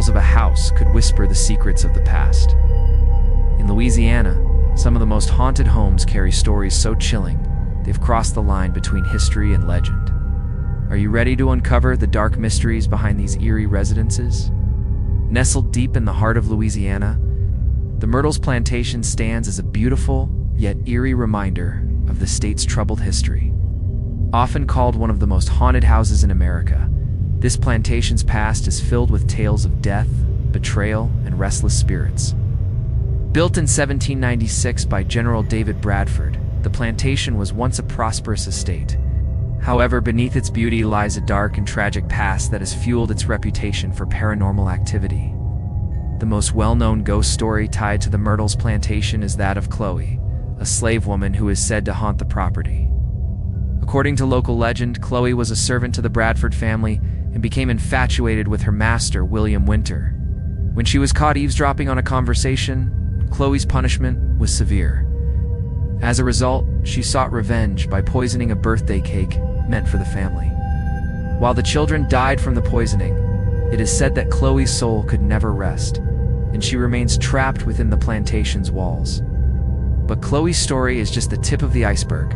walls of a house could whisper the secrets of the past. In Louisiana, some of the most haunted homes carry stories so chilling, they've crossed the line between history and legend. Are you ready to uncover the dark mysteries behind these eerie residences? Nestled deep in the heart of Louisiana, the Myrtles Plantation stands as a beautiful, yet eerie reminder of the state's troubled history. Often called one of the most haunted houses in America, this plantation's past is filled with tales of death, betrayal, and restless spirits. Built in 1796 by General David Bradford, the plantation was once a prosperous estate. However, beneath its beauty lies a dark and tragic past that has fueled its reputation for paranormal activity. The most well-known ghost story tied to the Myrtles Plantation is that of Chloe, a slave woman who is said to haunt the property. According to local legend, Chloe was a servant to the Bradford family and became infatuated with her master, William Winter. When she was caught eavesdropping on a conversation, Chloe's punishment was severe. As a result, she sought revenge by poisoning a birthday cake meant for the family. While the children died from the poisoning, it is said that Chloe's soul could never rest, and she remains trapped within the plantation's walls. But Chloe's story is just the tip of the iceberg.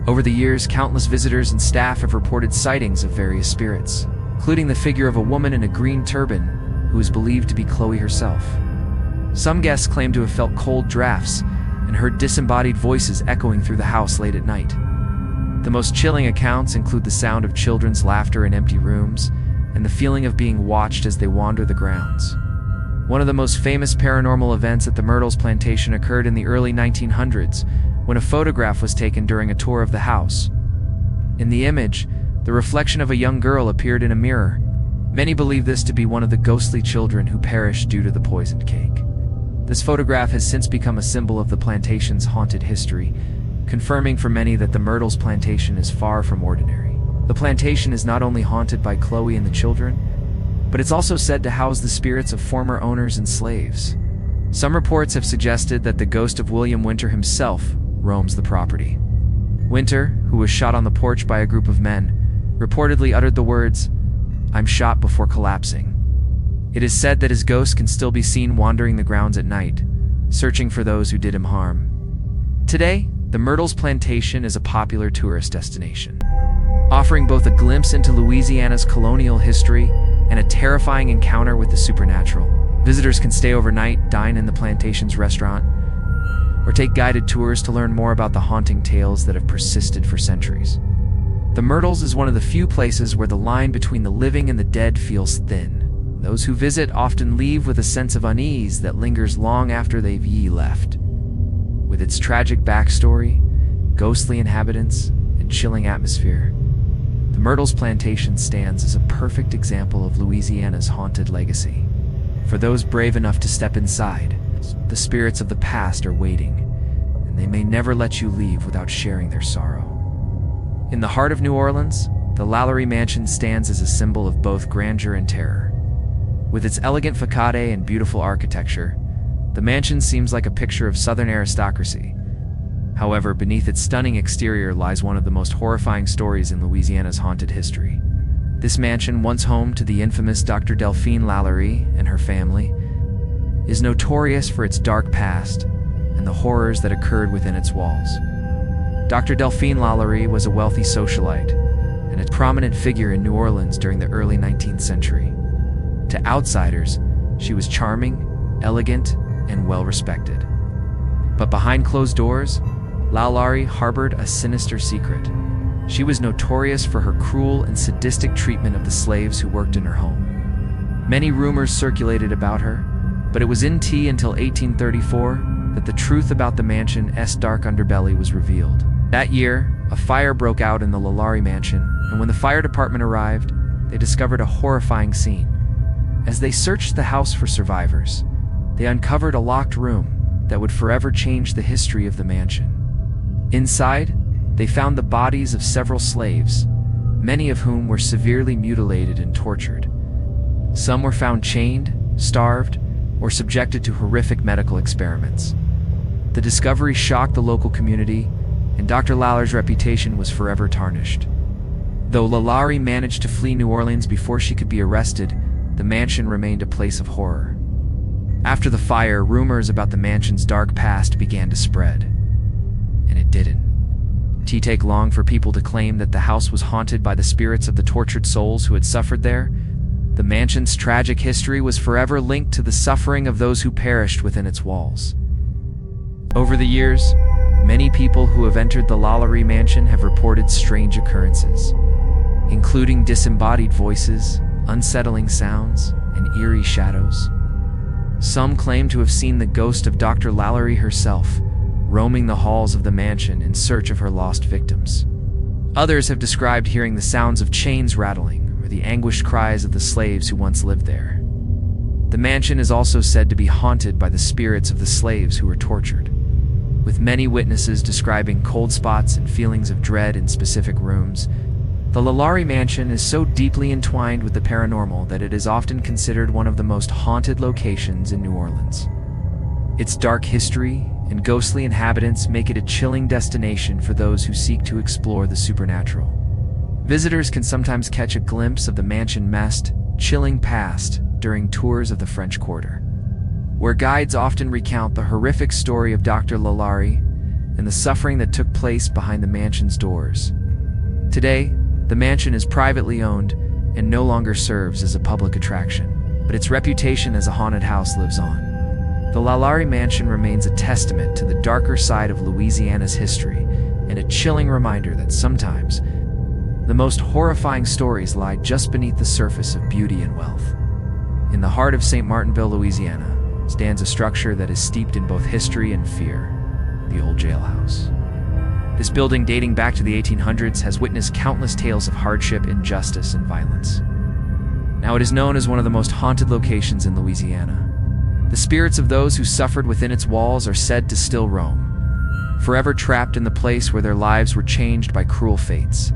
Over the years, countless visitors and staff have reported sightings of various spirits, including the figure of a woman in a green turban who is believed to be Chloe herself. Some guests claim to have felt cold drafts and heard disembodied voices echoing through the house late at night. The most chilling accounts include the sound of children's laughter in empty rooms and the feeling of being watched as they wander the grounds. One of the most famous paranormal events at the Myrtles Plantation occurred in the early 1900s when a photograph was taken during a tour of the house. In the image, the reflection of a young girl appeared in a mirror. Many believe this to be one of the ghostly children who perished due to the poisoned cake. This photograph has since become a symbol of the plantation's haunted history, confirming for many that the Myrtles Plantation is far from ordinary. The plantation is not only haunted by Chloe and the children, but it's also said to house the spirits of former owners and slaves. Some reports have suggested that the ghost of William Winter himself roams the property. Winter, who was shot on the porch by a group of men, reportedly uttered the words, "I'm shot," before collapsing. It is said that his ghost can still be seen wandering the grounds at night, searching for those who did him harm. Today, the Myrtles Plantation is a popular tourist destination, offering both a glimpse into Louisiana's colonial history and a terrifying encounter with the supernatural. Visitors can stay overnight, dine in the plantation's restaurant, or take guided tours to learn more about the haunting tales that have persisted for centuries. The Myrtles is one of the few places where the line between the living and the dead feels thin. Those who visit often leave with a sense of unease that lingers long after they've left. With its tragic backstory, ghostly inhabitants, and chilling atmosphere, the Myrtles Plantation stands as a perfect example of Louisiana's haunted legacy. For those brave enough to step inside, the spirits of the past are waiting, and they may never let you leave without sharing their sorrow. In the heart of New Orleans, the Lalaurie Mansion stands as a symbol of both grandeur and terror. With its elegant facade and beautiful architecture, the mansion seems like a picture of Southern aristocracy. However, beneath its stunning exterior lies one of the most horrifying stories in Louisiana's haunted history. This mansion, once home to the infamous Dr. Delphine Lalaurie and her family, is notorious for its dark past and the horrors that occurred within its walls. Dr. Delphine Lalaurie was a wealthy socialite and a prominent figure in New Orleans during the early 19th century. To outsiders, she was charming, elegant, and well-respected. But behind closed doors, Lalaurie harbored a sinister secret. She was notorious for her cruel and sadistic treatment of the slaves who worked in her home. Many rumors circulated about her, but it was until 1834 that the truth about the mansion's dark underbelly was revealed. That year, a fire broke out in the Lalaurie Mansion, and when the fire department arrived, they discovered a horrifying scene. As they searched the house for survivors, they uncovered a locked room that would forever change the history of the mansion. Inside, they found the bodies of several slaves, many of whom were severely mutilated and tortured. Some were found chained, starved, or subjected to horrific medical experiments. The discovery shocked the local community, and Dr. Lallaurie's reputation was forever tarnished. Though Lalaurie managed to flee New Orleans before she could be arrested, the mansion remained a place of horror. After the fire, rumors about the mansion's dark past began to spread. And it didn't take long for people to claim that the house was haunted by the spirits of the tortured souls who had suffered there. The mansion's tragic history was forever linked to the suffering of those who perished within its walls. Over the years, many people who have entered the Lalaurie mansion have reported strange occurrences, including disembodied voices, unsettling sounds, and eerie shadows. Some claim to have seen the ghost of Dr. Lalaurie herself, roaming the halls of the mansion in search of her lost victims. Others have described hearing the sounds of chains rattling or the anguished cries of the slaves who once lived there. The mansion is also said to be haunted by the spirits of the slaves who were tortured, with many witnesses describing cold spots and feelings of dread in specific rooms. The Lalaurie mansion is so deeply entwined with the paranormal that it is often considered one of the most haunted locations in New Orleans. Its dark history and ghostly inhabitants make it a chilling destination for those who seek to explore the supernatural. Visitors can sometimes catch a glimpse of the mansion-messed, chilling past during tours of the French Quarter, where guides often recount the horrific story of Dr. Lalaurie and the suffering that took place behind the mansion's doors. Today, the mansion is privately owned and no longer serves as a public attraction, but its reputation as a haunted house lives on. The Lalaurie mansion remains a testament to the darker side of Louisiana's history and a chilling reminder that sometimes the most horrifying stories lie just beneath the surface of beauty and wealth. In the heart of St. Martinville, Louisiana, stands a structure that is steeped in both history and fear, the old jailhouse. This building, dating back to the 1800s, has witnessed countless tales of hardship, injustice, and violence. Now it is known as one of the most haunted locations in Louisiana. The spirits of those who suffered within its walls are said to still roam, forever trapped in the place where their lives were changed by cruel fates.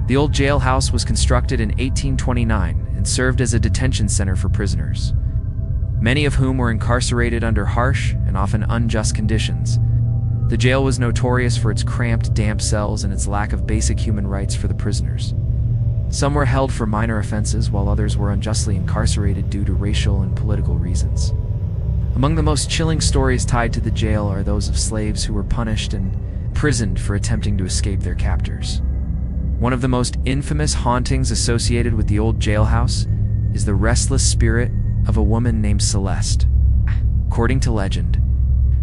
The old jailhouse was constructed in 1829 and served as a detention center for prisoners, many of whom were incarcerated under harsh and often unjust conditions. The jail was notorious for its cramped, damp cells and its lack of basic human rights for the prisoners. Some were held for minor offenses, while others were unjustly incarcerated due to racial and political reasons. Among the most chilling stories tied to the jail are those of slaves who were punished and imprisoned for attempting to escape their captors. One of the most infamous hauntings associated with the old jailhouse is the restless spirit of a woman named Celeste. According to legend,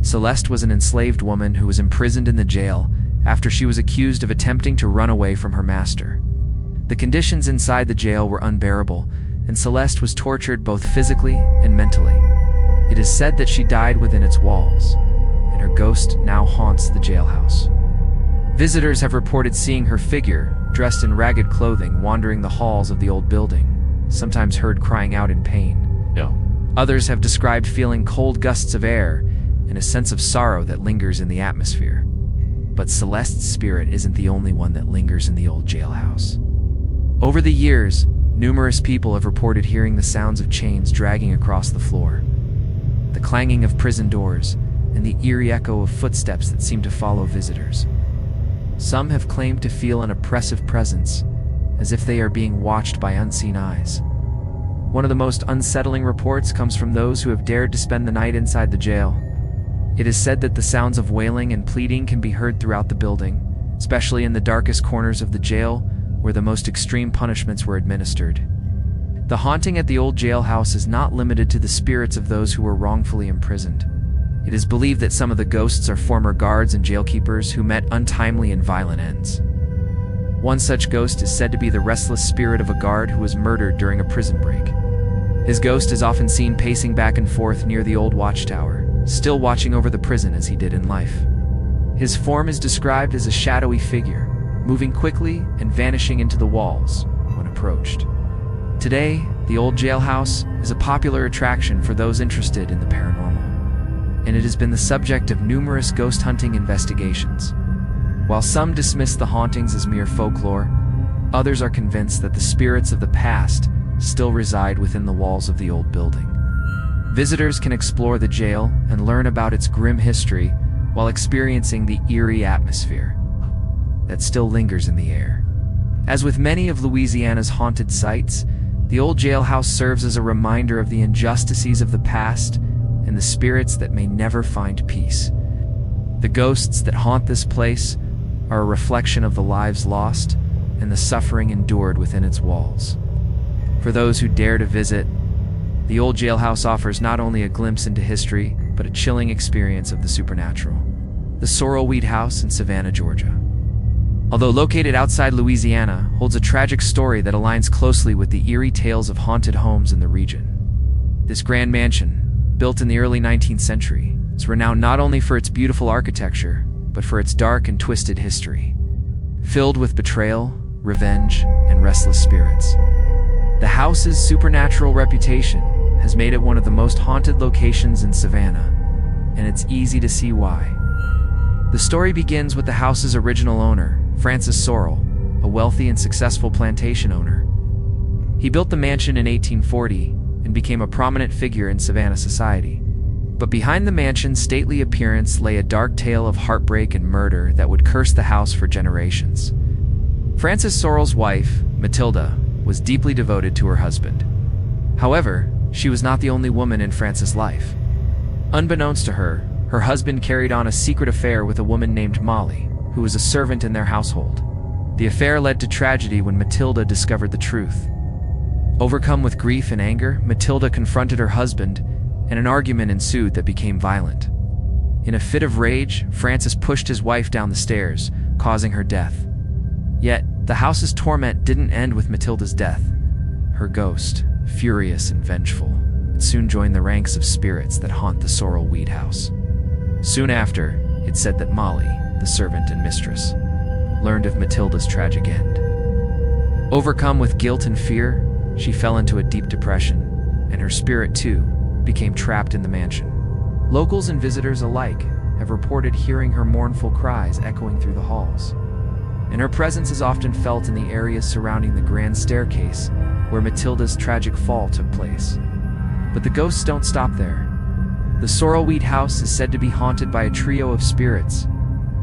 Celeste was an enslaved woman who was imprisoned in the jail after she was accused of attempting to run away from her master. The conditions inside the jail were unbearable, and Celeste was tortured both physically and mentally. It is said that she died within its walls, and her ghost now haunts the jailhouse. Visitors have reported seeing her figure, dressed in ragged clothing, wandering the halls of the old building, sometimes heard crying out in pain. Others have described feeling cold gusts of air and a sense of sorrow that lingers in the atmosphere. But Celeste's spirit isn't the only one that lingers in the old jailhouse. Over the years, numerous people have reported hearing the sounds of chains dragging across the floor, the clanging of prison doors, and the eerie echo of footsteps that seem to follow visitors. Some have claimed to feel an oppressive presence, as if they are being watched by unseen eyes. One of the most unsettling reports comes from those who have dared to spend the night inside the jail. It is said that the sounds of wailing and pleading can be heard throughout the building, especially in the darkest corners of the jail, where the most extreme punishments were administered. The haunting at the old jailhouse is not limited to the spirits of those who were wrongfully imprisoned. It is believed that some of the ghosts are former guards and jailkeepers who met untimely and violent ends. One such ghost is said to be the restless spirit of a guard who was murdered during a prison break. His ghost is often seen pacing back and forth near the old watchtower, still watching over the prison as he did in life. His form is described as a shadowy figure, moving quickly and vanishing into the walls when approached. Today, the old jailhouse is a popular attraction for those interested in the paranormal, and it has been the subject of numerous ghost hunting investigations. While some dismiss the hauntings as mere folklore, others are convinced that the spirits of the past still reside within the walls of the old building. Visitors can explore the jail and learn about its grim history while experiencing the eerie atmosphere that still lingers in the air. As with many of Louisiana's haunted sites, The old jailhouse serves as a reminder of the injustices of the past and the spirits that may never find peace. The ghosts that haunt this place are a reflection of the lives lost and the suffering endured within its walls. For those who dare to visit, the old jailhouse offers not only a glimpse into history, but a chilling experience of the supernatural. The Sorrelweed House in Savannah, Georgia. Although located outside Louisiana, holds a tragic story that aligns closely with the eerie tales of haunted homes in the region. This grand mansion, built in the early 19th century, is renowned not only for its beautiful architecture, but for its dark and twisted history. Filled with betrayal, revenge, and restless spirits. The house's supernatural reputation has made it one of the most haunted locations in Savannah, and it's easy to see why. The story begins with the house's original owner, Francis Sorrel, a wealthy and successful plantation owner. He built the mansion in 1840 and became a prominent figure in Savannah society. But behind the mansion's stately appearance lay a dark tale of heartbreak and murder that would curse the house for generations. Francis Sorrel's wife, Matilda, was deeply devoted to her husband. However, she was not the only woman in Francis' life. Unbeknownst to her, her husband carried on a secret affair with a woman named Molly, who was a servant in their household. The affair led to tragedy when Matilda discovered the truth. Overcome with grief and anger, Matilda confronted her husband, and an argument ensued that became violent. In a fit of rage, Francis pushed his wife down the stairs, causing her death. Yet, the house's torment didn't end with Matilda's death. Her ghost, furious and vengeful, soon joined the ranks of spirits that haunt the Sorrelweed House. Soon after, it's said that Molly, the servant and mistress, learned of Matilda's tragic end. Overcome with guilt and fear, she fell into a deep depression, and her spirit, too, became trapped in the mansion. Locals and visitors alike have reported hearing her mournful cries echoing through the halls, and her presence is often felt in the areas surrounding the grand staircase where Matilda's tragic fall took place. But the ghosts don't stop there. The Sorrelweed House is said to be haunted by a trio of spirits.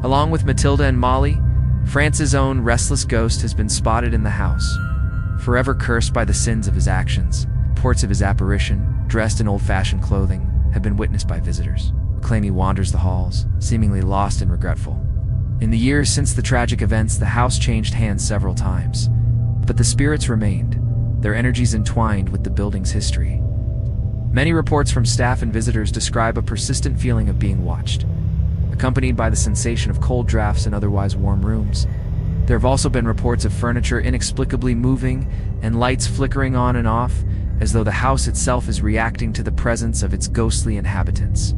Along with Matilda and Molly, Francis' own restless ghost has been spotted in the house. Forever cursed by the sins of his actions, reports of his apparition, dressed in old-fashioned clothing, have been witnessed by visitors, who claim he wanders the halls, seemingly lost and regretful. In the years since the tragic events, the house changed hands several times, but the spirits remained, their energies entwined with the building's history. Many reports from staff and visitors describe a persistent feeling of being watched, accompanied by the sensation of cold drafts in otherwise warm rooms. There have also been reports of furniture inexplicably moving and lights flickering on and off, as though the house itself is reacting to the presence of its ghostly inhabitants.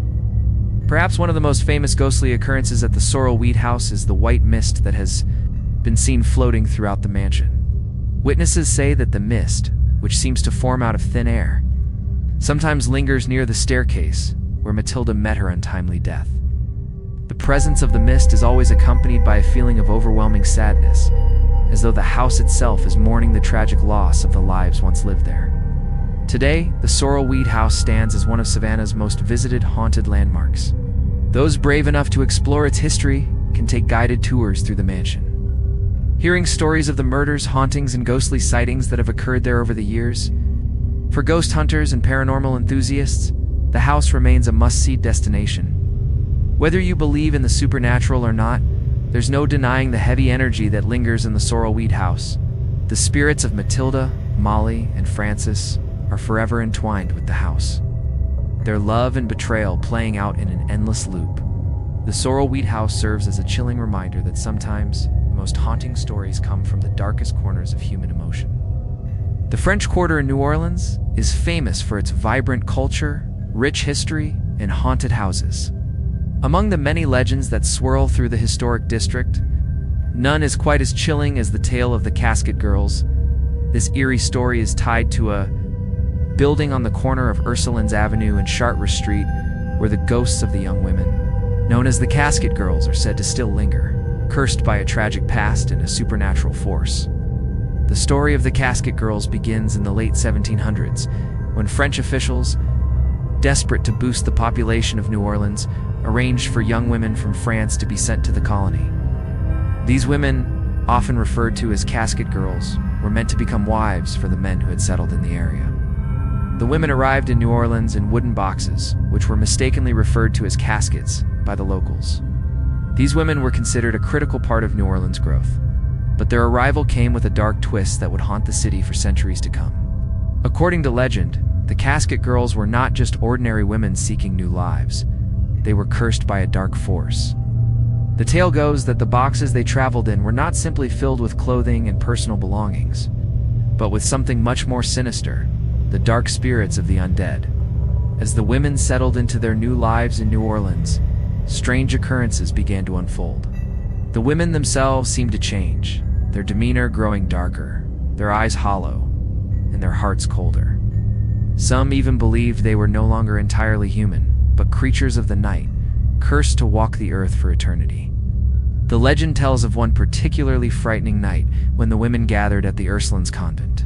Perhaps one of the most famous ghostly occurrences at the Sorrelweed House is the white mist that has been seen floating throughout the mansion. Witnesses say that the mist, which seems to form out of thin air, sometimes lingers near the staircase where Matilda met her untimely death. The presence of the mist is always accompanied by a feeling of overwhelming sadness, as though the house itself is mourning the tragic loss of the lives once lived there. Today, the Sorrelweed House stands as one of Savannah's most visited haunted landmarks. Those brave enough to explore its history can take guided tours through the mansion, hearing stories of the murders, hauntings, and ghostly sightings that have occurred there over the years. For ghost hunters and paranormal enthusiasts, the house remains a must-see destination. Whether you believe in the supernatural or not, there's no denying the heavy energy that lingers in the Sorrelweed House. The spirits of Matilda, Molly, and Francis are forever entwined with the house, their love and betrayal playing out in an endless loop. The Sorrelweed House serves as a chilling reminder that sometimes the most haunting stories come from the darkest corners of human emotion. The French Quarter in New Orleans is famous for its vibrant culture, rich history, and haunted houses. Among the many legends that swirl through the historic district, none is quite as chilling as the tale of the Casket Girls. This eerie story is tied to a building on the corner of Ursulines Avenue and Chartres Street, where the ghosts of the young women, known as the Casket Girls, are said to still linger, cursed by a tragic past and a supernatural force. The story of the Casket Girls begins in the late 1700s, when French officials, desperate to boost the population of New Orleans, arranged for young women from France to be sent to the colony. These women, often referred to as Casket Girls, were meant to become wives for the men who had settled in the area. The women arrived in New Orleans in wooden boxes, which were mistakenly referred to as caskets by the locals. These women were considered a critical part of New Orleans' growth, but their arrival came with a dark twist that would haunt the city for centuries to come. According to legend, the casket girls were not just ordinary women seeking new lives. They were cursed by a dark force. The tale goes that the boxes they traveled in were not simply filled with clothing and personal belongings, but with something much more sinister, the dark spirits of the undead. As the women settled into their new lives in New Orleans, strange occurrences began to unfold. The women themselves seemed to change, their demeanor growing darker, their eyes hollow, and their hearts colder. Some even believed they were no longer entirely human, but creatures of the night, cursed to walk the earth for eternity. The legend tells of one particularly frightening night when the women gathered at the Ursulines convent.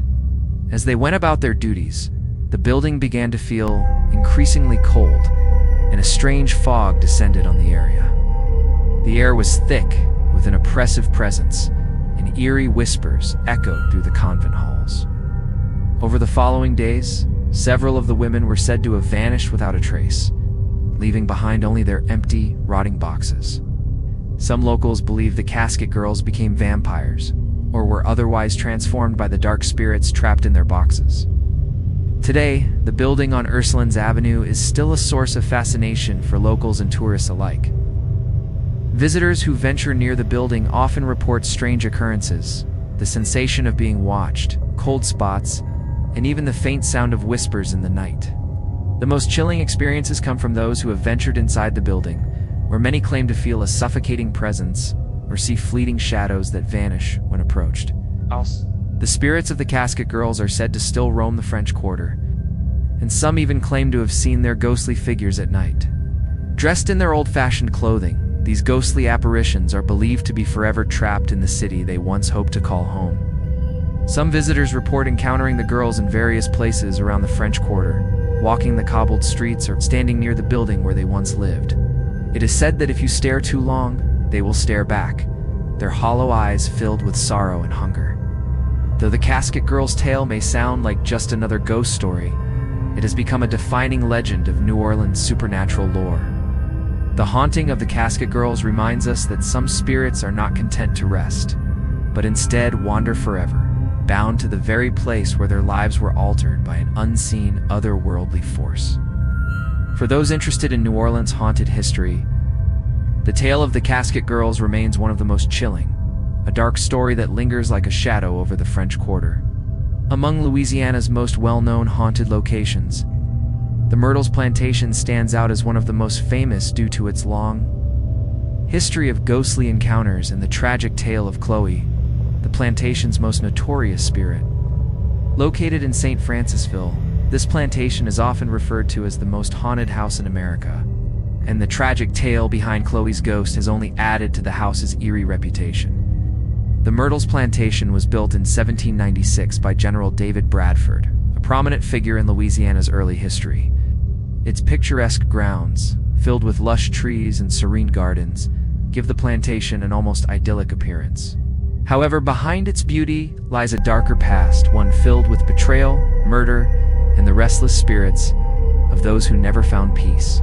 As they went about their duties, the building began to feel increasingly cold, and a strange fog descended on the area. The air was thick with an oppressive presence, and eerie whispers echoed through the convent halls. Over the following days, several of the women were said to have vanished without a trace, leaving behind only their empty, rotting boxes. Some locals believe the casket girls became vampires, or were otherwise transformed by the dark spirits trapped in their boxes. Today, the building on Ursulines Avenue is still a source of fascination for locals and tourists alike. Visitors who venture near the building often report strange occurrences, the sensation of being watched, cold spots, and even the faint sound of whispers in the night. The most chilling experiences come from those who have ventured inside the building, where many claim to feel a suffocating presence or see fleeting shadows that vanish when approached. The spirits of the casket girls are said to still roam the French Quarter, and some even claim to have seen their ghostly figures at night. Dressed in their old-fashioned clothing, these ghostly apparitions are believed to be forever trapped in the city they once hoped to call home. Some visitors report encountering the girls in various places around the French Quarter, walking the cobbled streets or standing near the building where they once lived. It is said that if you stare too long, they will stare back, their hollow eyes filled with sorrow and hunger. Though the casket girl's tale may sound like just another ghost story, it has become a defining legend of New Orleans' supernatural lore. The haunting of the casket girls reminds us that some spirits are not content to rest, but instead wander forever, bound to the very place where their lives were altered by an unseen, otherworldly force. For those interested in New Orleans' haunted history, the tale of the casket girls remains one of the most chilling, a dark story that lingers like a shadow over the French Quarter. Among Louisiana's most well-known haunted locations, the Myrtles Plantation stands out as one of the most famous due to its long history of ghostly encounters and the tragic tale of Chloe, the plantation's most notorious spirit. Located in St. Francisville, this plantation is often referred to as the most haunted house in America, and the tragic tale behind Chloe's ghost has only added to the house's eerie reputation. The Myrtles Plantation was built in 1796 by General David Bradford, a prominent figure in Louisiana's early history. Its picturesque grounds, filled with lush trees and serene gardens, give the plantation an almost idyllic appearance. However, behind its beauty lies a darker past, one filled with betrayal, murder, and the restless spirits of those who never found peace.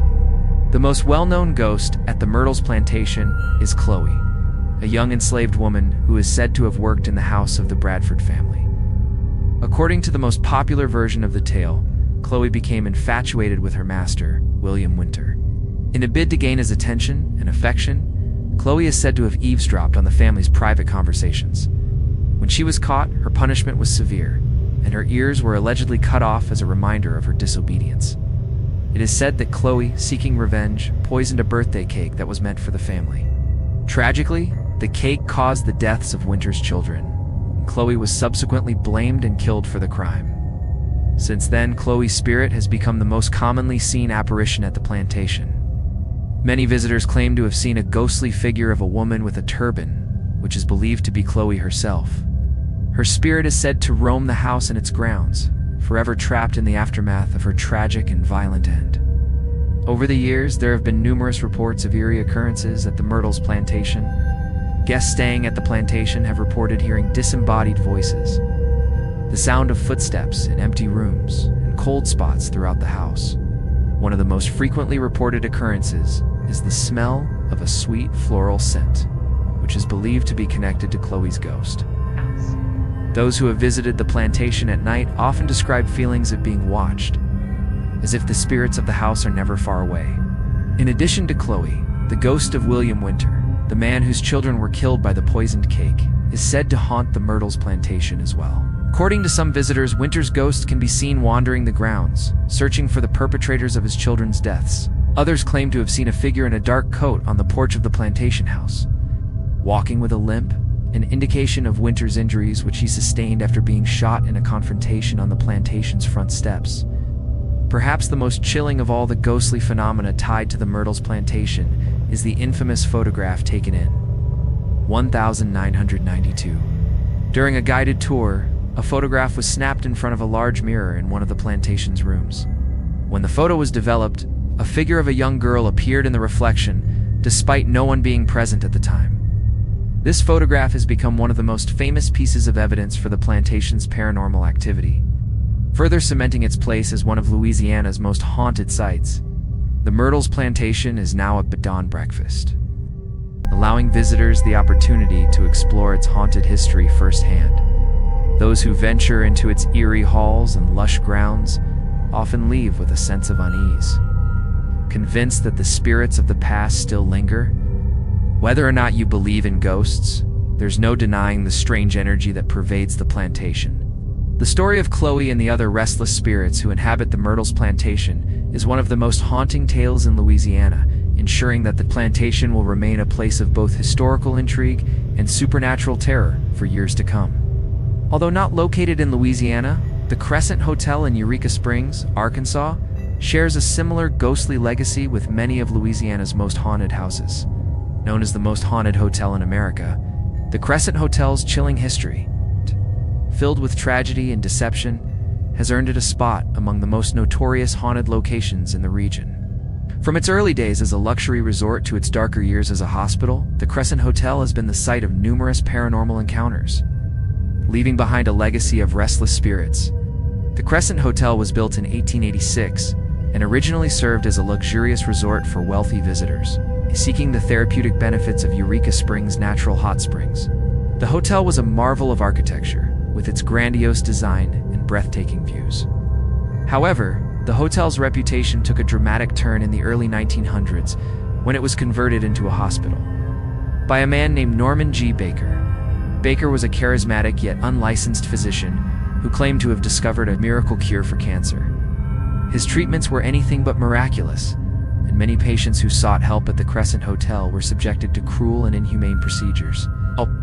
The most well-known ghost at the Myrtles Plantation is Chloe, a young enslaved woman who is said to have worked in the house of the Bradford family. According to the most popular version of the tale, Chloe became infatuated with her master, William Winter. In a bid to gain his attention and affection, Chloe is said to have eavesdropped on the family's private conversations. When she was caught, her punishment was severe, and her ears were allegedly cut off as a reminder of her disobedience. It is said that Chloe, seeking revenge, poisoned a birthday cake that was meant for the family. Tragically, the cake caused the deaths of Winter's children. Chloe was subsequently blamed and killed for the crime. Since then, Chloe's spirit has become the most commonly seen apparition at the plantation. Many visitors claim to have seen a ghostly figure of a woman with a turban, which is believed to be Chloe herself. Her spirit is said to roam the house and its grounds, forever trapped in the aftermath of her tragic and violent end. Over the years, there have been numerous reports of eerie occurrences at the Myrtles Plantation. Guests staying at the plantation have reported hearing disembodied voices, the sound of footsteps in empty rooms, and cold spots throughout the house. One of the most frequently reported occurrences is the smell of a sweet floral scent, which is believed to be connected to Chloe's ghost. Those who have visited the plantation at night often describe feelings of being watched, as if the spirits of the house are never far away. In addition to Chloe, the ghost of William Winter, the man whose children were killed by the poisoned cake, is said to haunt the Myrtles plantation as well. According to some visitors, Winter's ghost can be seen wandering the grounds, searching for the perpetrators of his children's deaths. Others claim to have seen a figure in a dark coat on the porch of the plantation house, walking with a limp, an indication of Winter's injuries which he sustained after being shot in a confrontation on the plantation's front steps. Perhaps the most chilling of all the ghostly phenomena tied to the Myrtles plantation is the infamous photograph taken in 1992. During a guided tour, a photograph was snapped in front of a large mirror in one of the plantation's rooms. When the photo was developed, a figure of a young girl appeared in the reflection, despite no one being present at the time. This photograph has become one of the most famous pieces of evidence for the plantation's paranormal activity, further cementing its place as one of Louisiana's most haunted sites. The Myrtles plantation is now a bed and breakfast, allowing visitors the opportunity to explore its haunted history firsthand. Those who venture into its eerie halls and lush grounds often leave with a sense of unease, convinced that the spirits of the past still linger. Whether or not you believe in ghosts, there's no denying the strange energy that pervades the plantation. The story of Chloe and the other restless spirits who inhabit the Myrtles plantation is one of the most haunting tales in Louisiana, ensuring that the plantation will remain a place of both historical intrigue and supernatural terror for years to come. Although not located in Louisiana, the Crescent Hotel in Eureka Springs, Arkansas, shares a similar ghostly legacy with many of Louisiana's most haunted houses. Known as the most haunted hotel in America, the Crescent Hotel's chilling history, filled with tragedy and deception, has earned it a spot among the most notorious haunted locations in the region. From its early days as a luxury resort to its darker years as a hospital, the Crescent Hotel has been the site of numerous paranormal encounters, leaving behind a legacy of restless spirits. The Crescent Hotel was built in 1886 and originally served as a luxurious resort for wealthy visitors seeking the therapeutic benefits of Eureka Springs' natural hot springs. The hotel was a marvel of architecture, with its grandiose design and breathtaking views. However, the hotel's reputation took a dramatic turn in the early 1900s when it was converted into a hospital by a man named Norman G. Baker. Baker was a charismatic yet unlicensed physician who claimed to have discovered a miracle cure for cancer. His treatments were anything but miraculous, and many patients who sought help at the Crescent Hotel were subjected to cruel and inhumane procedures.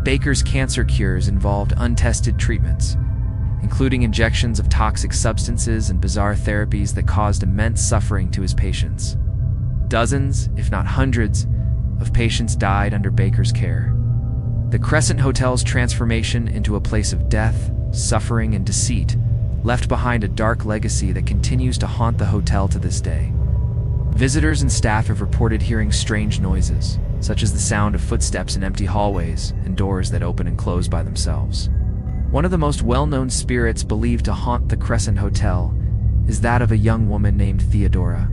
Baker's cancer cures involved untested treatments, including injections of toxic substances and bizarre therapies that caused immense suffering to his patients. Dozens, if not hundreds, of patients died under Baker's care. The Crescent Hotel's transformation into a place of death, suffering, and deceit left behind a dark legacy that continues to haunt the hotel to this day. Visitors and staff have reported hearing strange noises, such as the sound of footsteps in empty hallways and doors that open and close by themselves. One of the most well-known spirits believed to haunt the Crescent Hotel is that of a young woman named Theodora.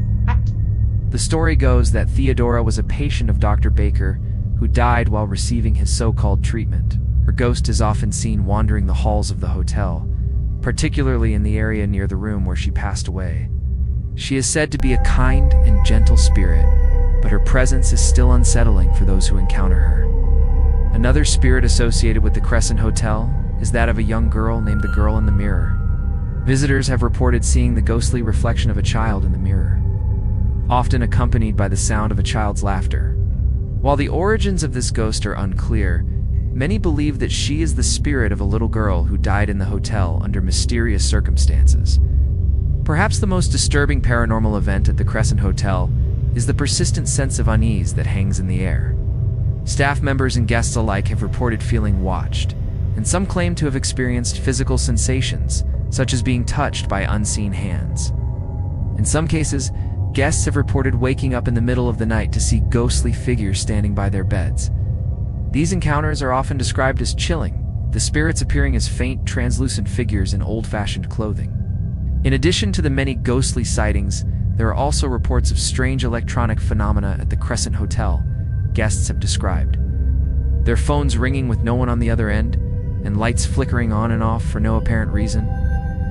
The story goes that Theodora was a patient of Dr. Baker who died while receiving his so-called treatment. Her ghost is often seen wandering the halls of the hotel, particularly in the area near the room where she passed away. She is said to be a kind and gentle spirit, but her presence is still unsettling for those who encounter her. Another spirit associated with the Crescent Hotel is that of a young girl named the Girl in the Mirror. Visitors have reported seeing the ghostly reflection of a child in the mirror, often accompanied by the sound of a child's laughter. While the origins of this ghost are unclear, many believe that she is the spirit of a little girl who died in the hotel under mysterious circumstances. Perhaps the most disturbing paranormal event at the Crescent Hotel is the persistent sense of unease that hangs in the air. Staff members and guests alike have reported feeling watched, and some claim to have experienced physical sensations, such as being touched by unseen hands. In some cases, guests have reported waking up in the middle of the night to see ghostly figures standing by their beds. These encounters are often described as chilling, the spirits appearing as faint, translucent figures in old-fashioned clothing. In addition to the many ghostly sightings, there are also reports of strange electronic phenomena at the Crescent Hotel, guests have described. Their phones ringing with no one on the other end, and lights flickering on and off for no apparent reason.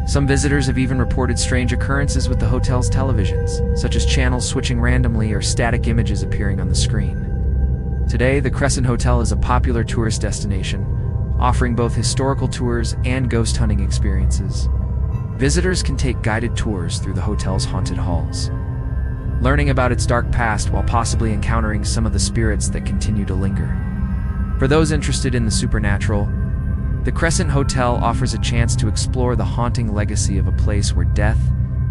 Some visitors have even reported strange occurrences with the hotel's televisions, such as channels switching randomly or static images appearing on the screen. Today, the Crescent Hotel is a popular tourist destination, offering both historical tours and ghost hunting experiences. Visitors can take guided tours through the hotel's haunted halls, learning about its dark past while possibly encountering some of the spirits that continue to linger. For those interested in the supernatural, the Crescent Hotel offers a chance to explore the haunting legacy of a place where death,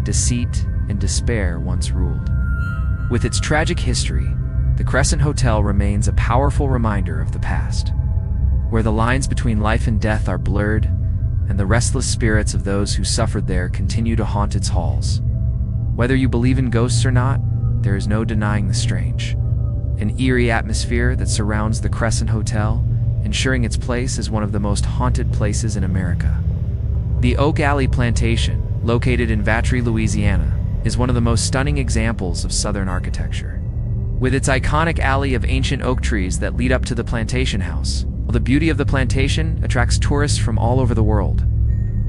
deceit, and despair once ruled. With its tragic history, the Crescent Hotel remains a powerful reminder of the past, where the lines between life and death are blurred, and the restless spirits of those who suffered there continue to haunt its halls. Whether you believe in ghosts or not, there is no denying the strange, an eerie atmosphere that surrounds the Crescent Hotel, ensuring its place as one of the most haunted places in America. The Oak Alley Plantation, located in Vatry, Louisiana, is one of the most stunning examples of Southern architecture. With its iconic alley of ancient oak trees that lead up to the plantation house, the beauty of the plantation attracts tourists from all over the world.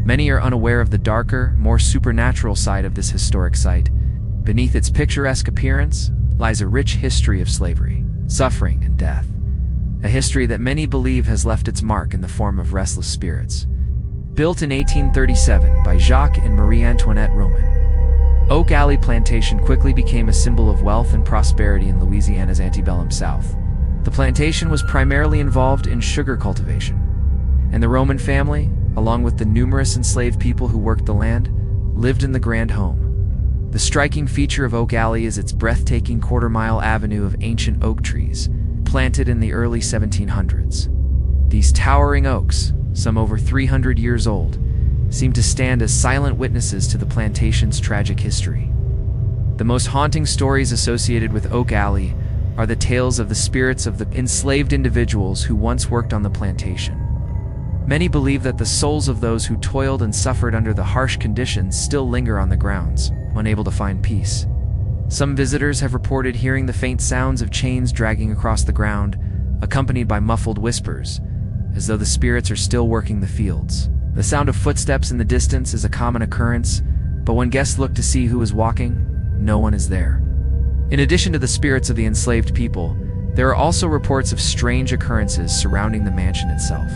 Many are unaware of the darker, more supernatural side of this historic site. Beneath its picturesque appearance lies a rich history of slavery, suffering, and death. A history that many believe has left its mark in the form of restless spirits. Built in 1837 by Jacques and Marie Antoinette Roman, Oak Alley Plantation quickly became a symbol of wealth and prosperity in Louisiana's antebellum South. The plantation was primarily involved in sugar cultivation, and the Roman family, along with the numerous enslaved people who worked the land, lived in the grand home. The striking feature of Oak Alley is its breathtaking quarter-mile avenue of ancient oak trees, planted in the early 1700s. These towering oaks, some over 300 years old, seem to stand as silent witnesses to the plantation's tragic history. The most haunting stories associated with Oak Alley are the tales of the spirits of the enslaved individuals who once worked on the plantation. Many believe that the souls of those who toiled and suffered under the harsh conditions still linger on the grounds, unable to find peace. Some visitors have reported hearing the faint sounds of chains dragging across the ground, accompanied by muffled whispers, as though the spirits are still working the fields. The sound of footsteps in the distance is a common occurrence, but when guests look to see who is walking, no one is there. In addition to the spirits of the enslaved people, there are also reports of strange occurrences surrounding the mansion itself.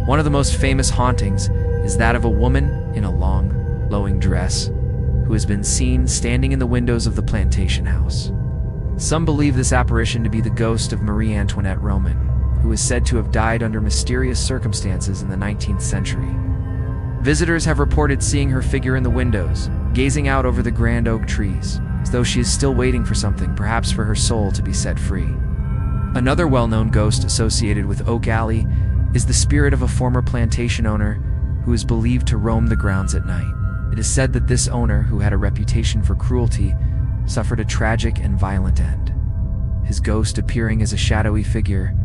One of the most famous hauntings is that of a woman in a long, flowing dress who has been seen standing in the windows of the plantation house. Some believe this apparition to be the ghost of Marie Antoinette Roman, who is said to have died under mysterious circumstances in the 19th century. Visitors have reported seeing her figure in the windows, gazing out over the grand oak trees, as though she is still waiting for something, perhaps for her soul to be set free. Another well-known ghost associated with Oak Alley is the spirit of a former plantation owner who is believed to roam the grounds at night. It is said that this owner, who had a reputation for cruelty, suffered a tragic and violent end. His ghost, appearing as a shadowy figure,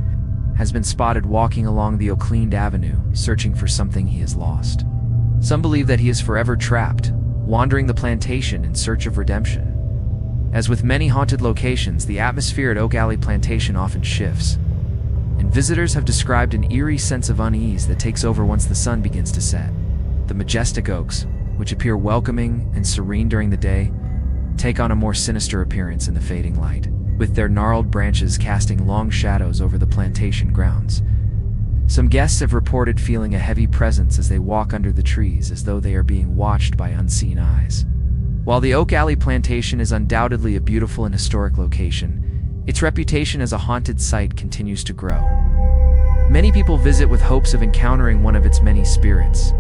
has been spotted walking along the oak-cleaned avenue, searching for something he has lost. Some believe that he is forever trapped, wandering the plantation in search of redemption. As with many haunted locations, the atmosphere at Oak Alley Plantation often shifts, and visitors have described an eerie sense of unease that takes over once the sun begins to set. The majestic oaks, which appear welcoming and serene during the day, take on a more sinister appearance in the fading light, with their gnarled branches casting long shadows over the plantation grounds. Some guests have reported feeling a heavy presence as they walk under the trees, as though they are being watched by unseen eyes. While the Oak Alley Plantation is undoubtedly a beautiful and historic location, its reputation as a haunted site continues to grow. Many people visit with hopes of encountering one of its many spirits.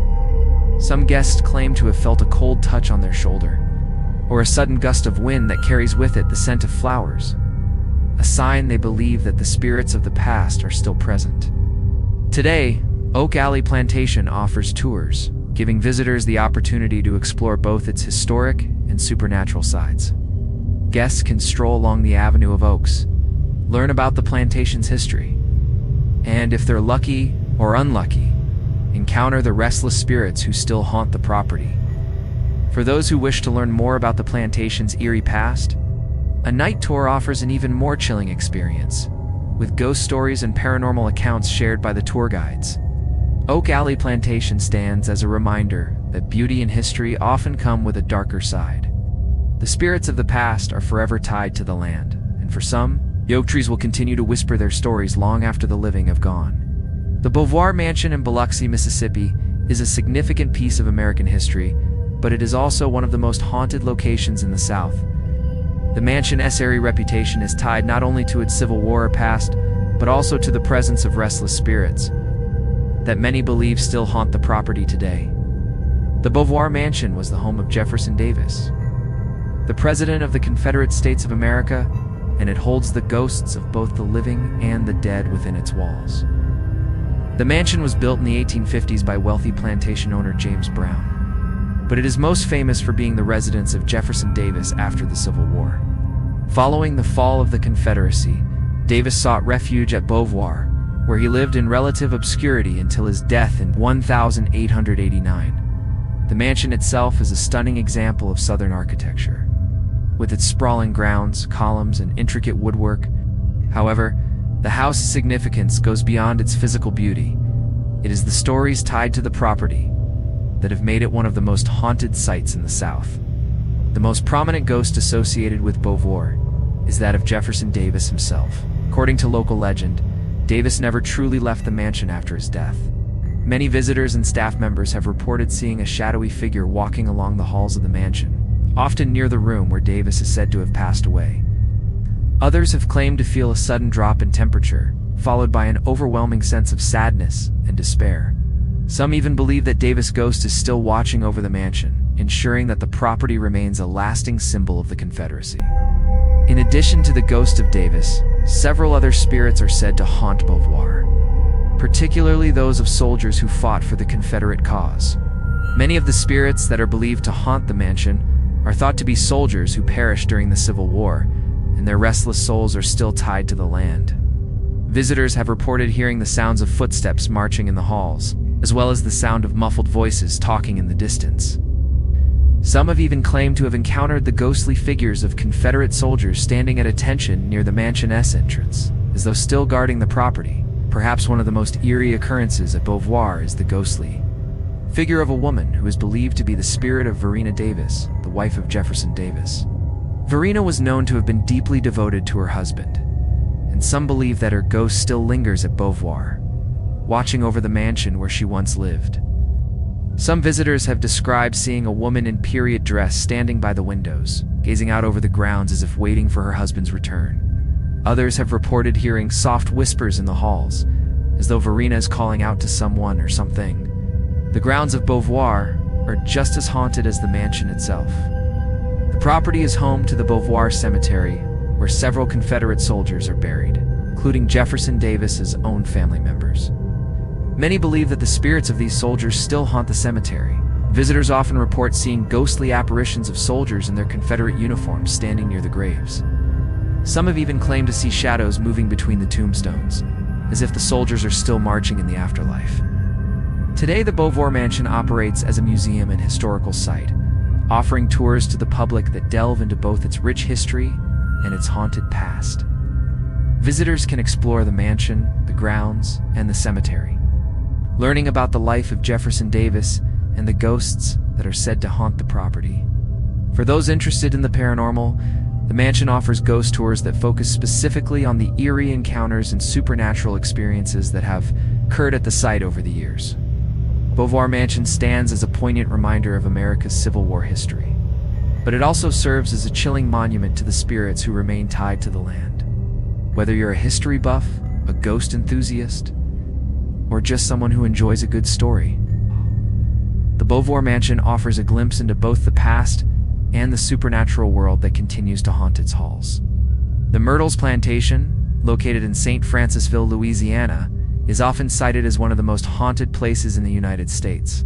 Some guests claim to have felt a cold touch on their shoulder, or a sudden gust of wind that carries with it the scent of flowers, a sign they believe that the spirits of the past are still present. Today, Oak Alley Plantation offers tours, giving visitors the opportunity to explore both its historic and supernatural sides. Guests can stroll along the Avenue of Oaks, learn about the plantation's history, and if they're lucky or unlucky, encounter the restless spirits who still haunt the property. For those who wish to learn more about the plantation's eerie past, a night tour offers an even more chilling experience, with ghost stories and paranormal accounts shared by the tour guides. Oak Alley Plantation stands as a reminder that beauty and history often come with a darker side. The spirits of the past are forever tied to the land, and for some, the oak trees will continue to whisper their stories long after the living have gone. The Beauvoir Mansion in Biloxi, Mississippi, is a significant piece of American history, but it is also one of the most haunted locations in the South. The mansion's eerie reputation is tied not only to its Civil War past, but also to the presence of restless spirits that many believe still haunt the property today. The Beauvoir Mansion was the home of Jefferson Davis, the President of the Confederate States of America, and it holds the ghosts of both the living and the dead within its walls. The mansion was built in the 1850s by wealthy plantation owner James Brown, but it is most famous for being the residence of Jefferson Davis after the Civil War. Following the fall of the Confederacy, Davis sought refuge at Beauvoir, where he lived in relative obscurity until his death in 1889. The mansion itself is a stunning example of Southern architecture, with its sprawling grounds, columns, and intricate woodwork. However, the house's significance goes beyond its physical beauty. It is the stories tied to the property that have made it one of the most haunted sites in the South. The most prominent ghost associated with Beauvoir is that of Jefferson Davis himself. According to local legend, Davis never truly left the mansion after his death. Many visitors and staff members have reported seeing a shadowy figure walking along the halls of the mansion, often near the room where Davis is said to have passed away. Others have claimed to feel a sudden drop in temperature, followed by an overwhelming sense of sadness and despair. Some even believe that Davis' ghost is still watching over the mansion, ensuring that the property remains a lasting symbol of the Confederacy. In addition to the ghost of Davis, several other spirits are said to haunt Beauvoir, particularly those of soldiers who fought for the Confederate cause. Many of the spirits that are believed to haunt the mansion are thought to be soldiers who perished during the Civil War, and their restless souls are still tied to the land. Visitors have reported hearing the sounds of footsteps marching in the halls, as well as the sound of muffled voices talking in the distance. Some have even claimed to have encountered the ghostly figures of Confederate soldiers standing at attention near the mansion's entrance, as though still guarding the property. Perhaps one of the most eerie occurrences at Beauvoir is the ghostly figure of a woman who is believed to be the spirit of Verena Davis, the wife of Jefferson Davis. Verena was known to have been deeply devoted to her husband, and some believe that her ghost still lingers at Beauvoir, watching over the mansion where she once lived. Some visitors have described seeing a woman in period dress standing by the windows, gazing out over the grounds as if waiting for her husband's return. Others have reported hearing soft whispers in the halls, as though Verena is calling out to someone or something. The grounds of Beauvoir are just as haunted as the mansion itself. The property is home to the Beauvoir Cemetery, where several Confederate soldiers are buried, including Jefferson Davis's own family members. Many believe that the spirits of these soldiers still haunt the cemetery. Visitors often report seeing ghostly apparitions of soldiers in their Confederate uniforms standing near the graves. Some have even claimed to see shadows moving between the tombstones, as if the soldiers are still marching in the afterlife. Today, the Beauvoir Mansion operates as a museum and historical site, offering tours to the public that delve into both its rich history and its haunted past. Visitors can explore the mansion, the grounds, and the cemetery, learning about the life of Jefferson Davis and the ghosts that are said to haunt the property. For those interested in the paranormal, the mansion offers ghost tours that focus specifically on the eerie encounters and supernatural experiences that have occurred at the site over the years. Beauvoir Mansion stands as a poignant reminder of America's Civil War history, but it also serves as a chilling monument to the spirits who remain tied to the land. Whether you're a history buff, a ghost enthusiast, or just someone who enjoys a good story, the Beauvoir Mansion offers a glimpse into both the past and the supernatural world that continues to haunt its halls. The Myrtles Plantation, located in St. Francisville, Louisiana, is often cited as one of the most haunted places in the United States.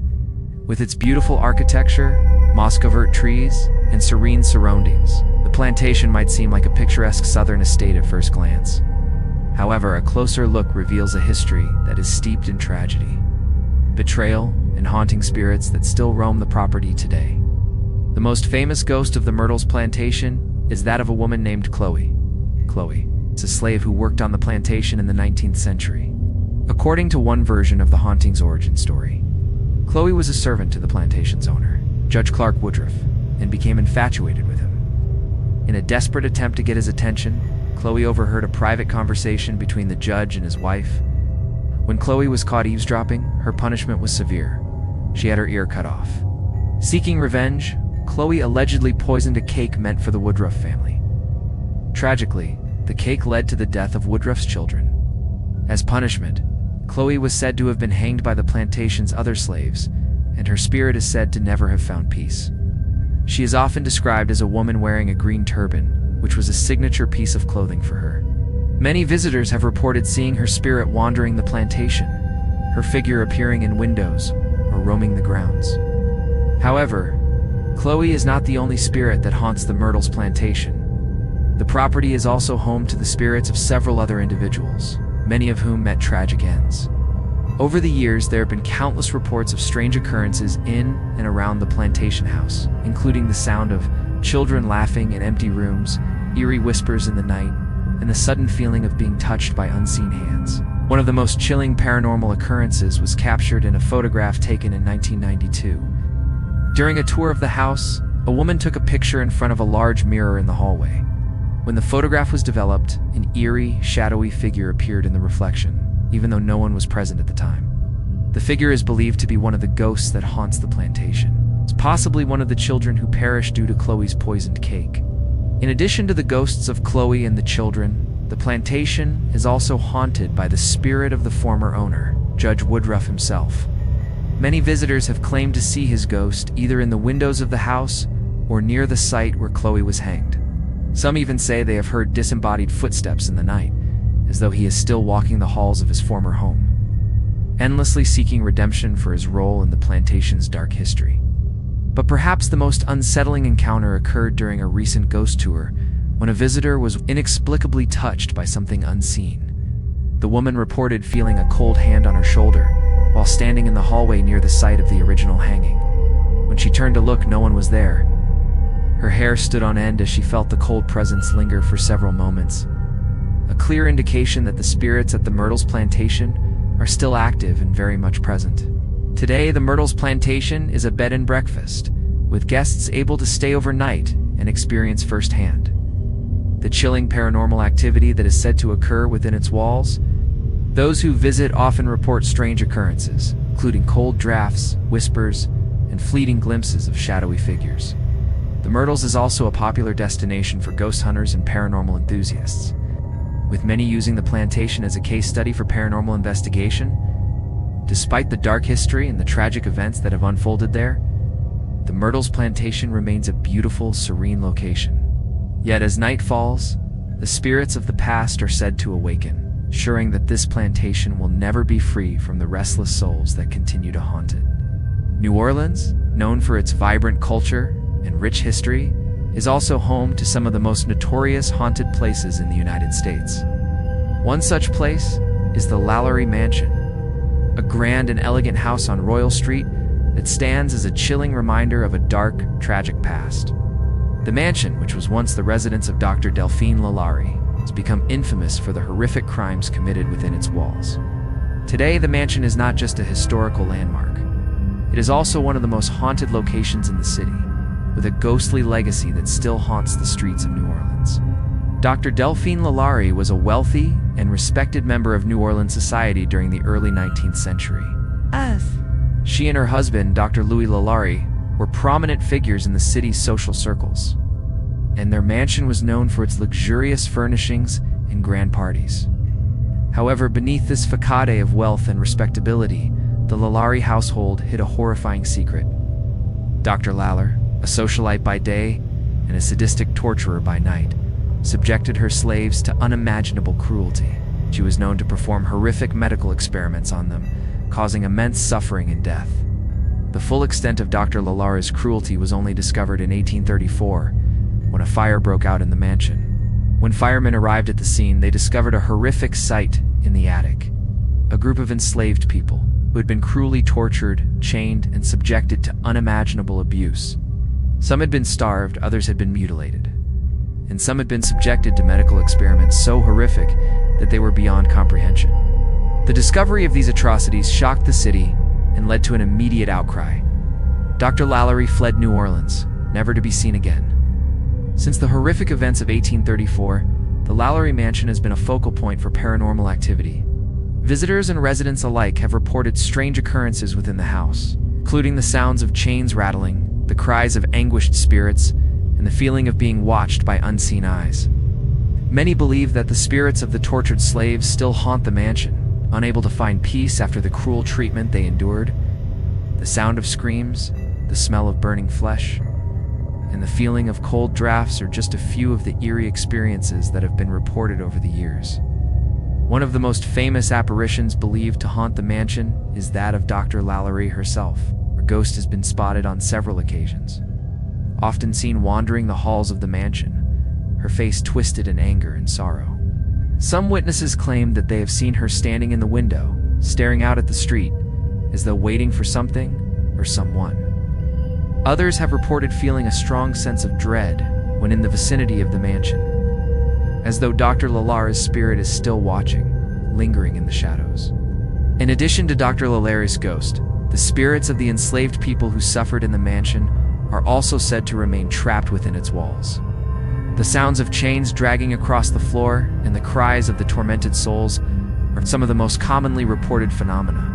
With its beautiful architecture, moss-covered trees, and serene surroundings, the plantation might seem like a picturesque southern estate at first glance. However, a closer look reveals a history that is steeped in tragedy. betrayal, and haunting spirits that still roam the property today. The most famous ghost of the Myrtles plantation is that of a woman named Chloe. Chloe is a slave who worked on the plantation in the 19th century. According to one version of the haunting's origin story, Chloe was a servant to the plantation's owner, Judge Clark Woodruff, and became infatuated with him. In a desperate attempt to get his attention, Chloe overheard a private conversation between the judge and his wife. When Chloe was caught eavesdropping, her punishment was severe. She had her ear cut off. Seeking revenge, Chloe allegedly poisoned a cake meant for the Woodruff family. Tragically, the cake led to the death of Woodruff's children. As punishment, Chloe was said to have been hanged by the plantation's other slaves, and her spirit is said to never have found peace. She is often described as a woman wearing a green turban, which was a signature piece of clothing for her. Many visitors have reported seeing her spirit wandering the plantation, her figure appearing in windows or roaming the grounds. However, Chloe is not the only spirit that haunts the Myrtles plantation. The property is also home to the spirits of several other individuals, many of whom met tragic ends. Over the years, there have been countless reports of strange occurrences in and around the plantation house, including the sound of children laughing in empty rooms, eerie whispers in the night, and the sudden feeling of being touched by unseen hands. One of the most chilling paranormal occurrences was captured in a photograph taken in 1992. During a tour of the house, a woman took a picture in front of a large mirror in the hallway. When the photograph was developed, an eerie, shadowy figure appeared in the reflection, even though no one was present at the time. The figure is believed to be one of the ghosts that haunts the plantation. It's possibly one of the children who perished due to Chloe's poisoned cake. In addition to the ghosts of Chloe and the children, the plantation is also haunted by the spirit of the former owner, Judge Woodruff himself. Many visitors have claimed to see his ghost either in the windows of the house or near the site where Chloe was hanged. Some even say they have heard disembodied footsteps in the night, as though he is still walking the halls of his former home, endlessly seeking redemption for his role in the plantation's dark history. But perhaps the most unsettling encounter occurred during a recent ghost tour, when a visitor was inexplicably touched by something unseen. The woman reported feeling a cold hand on her shoulder while standing in the hallway near the site of the original hanging. When she turned to look, no one was there. Her hair stood on end as she felt the cold presence linger for several moments, a clear indication that the spirits at the Myrtles plantation are still active and very much present. Today, the Myrtles plantation is a bed and breakfast, with guests able to stay overnight and experience firsthand the chilling paranormal activity that is said to occur within its walls. Those who visit often report strange occurrences, including cold drafts, whispers, and fleeting glimpses of shadowy figures. The Myrtles is also a popular destination for ghost hunters and paranormal enthusiasts, with many using the plantation as a case study for paranormal investigation. Despite the dark history and the tragic events that have unfolded there, the Myrtles plantation remains a beautiful, serene location. Yet as night falls, the spirits of the past are said to awaken, ensuring that this plantation will never be free from the restless souls that continue to haunt it. New Orleans, known for its vibrant culture and rich history, is also home to some of the most notorious haunted places in the United States. One such place is the Lalaurie Mansion, a grand and elegant house on Royal Street that stands as a chilling reminder of a dark, tragic past. The mansion, which was once the residence of Dr. Delphine Lalaurie, has become infamous for the horrific crimes committed within its walls. Today, the mansion is not just a historical landmark. It is also one of the most haunted locations in the city, with a ghostly legacy that still haunts the streets of New Orleans. Dr. Delphine Lalaurie was a wealthy and respected member of New Orleans society during the early 19th century. She and her husband, Dr. Louis Lalaurie, were prominent figures in the city's social circles, and their mansion was known for its luxurious furnishings and grand parties. However, beneath this facade of wealth and respectability, the Lalaurie household hid a horrifying secret. Dr. Lalaurie, a socialite by day and a sadistic torturer by night, subjected her slaves to unimaginable cruelty. She was known to perform horrific medical experiments on them, causing immense suffering and death. The full extent of Dr. Lalaurie's cruelty was only discovered in 1834, when a fire broke out in the mansion. When firemen arrived at the scene, they discovered a horrific sight in the attic. A group of enslaved people, who had been cruelly tortured, chained, and subjected to unimaginable abuse. Some had been starved, others had been mutilated, and some had been subjected to medical experiments so horrific that they were beyond comprehension. The discovery of these atrocities shocked the city and led to an immediate outcry. Dr. Lalaurie fled New Orleans, never to be seen again. Since the horrific events of 1834, the Lalaurie Mansion has been a focal point for paranormal activity. Visitors and residents alike have reported strange occurrences within the house, including the sounds of chains rattling, the cries of anguished spirits, and the feeling of being watched by unseen eyes. Many believe that the spirits of the tortured slaves still haunt the mansion, unable to find peace after the cruel treatment they endured. The sound of screams, the smell of burning flesh, and the feeling of cold drafts are just a few of the eerie experiences that have been reported over the years. One of the most famous apparitions believed to haunt the mansion is that of Dr. Lalaurie herself. Her ghost has been spotted on several occasions, often seen wandering the halls of the mansion, her face twisted in anger and sorrow. Some witnesses claim that they have seen her standing in the window, staring out at the street, as though waiting for something or someone. Others have reported feeling a strong sense of dread when in the vicinity of the mansion, as though Dr. Lalaurie's spirit is still watching, lingering in the shadows. In addition to Dr. Lalaurie's ghost, the spirits of the enslaved people who suffered in the mansion are also said to remain trapped within its walls. The sounds of chains dragging across the floor and the cries of the tormented souls are some of the most commonly reported phenomena.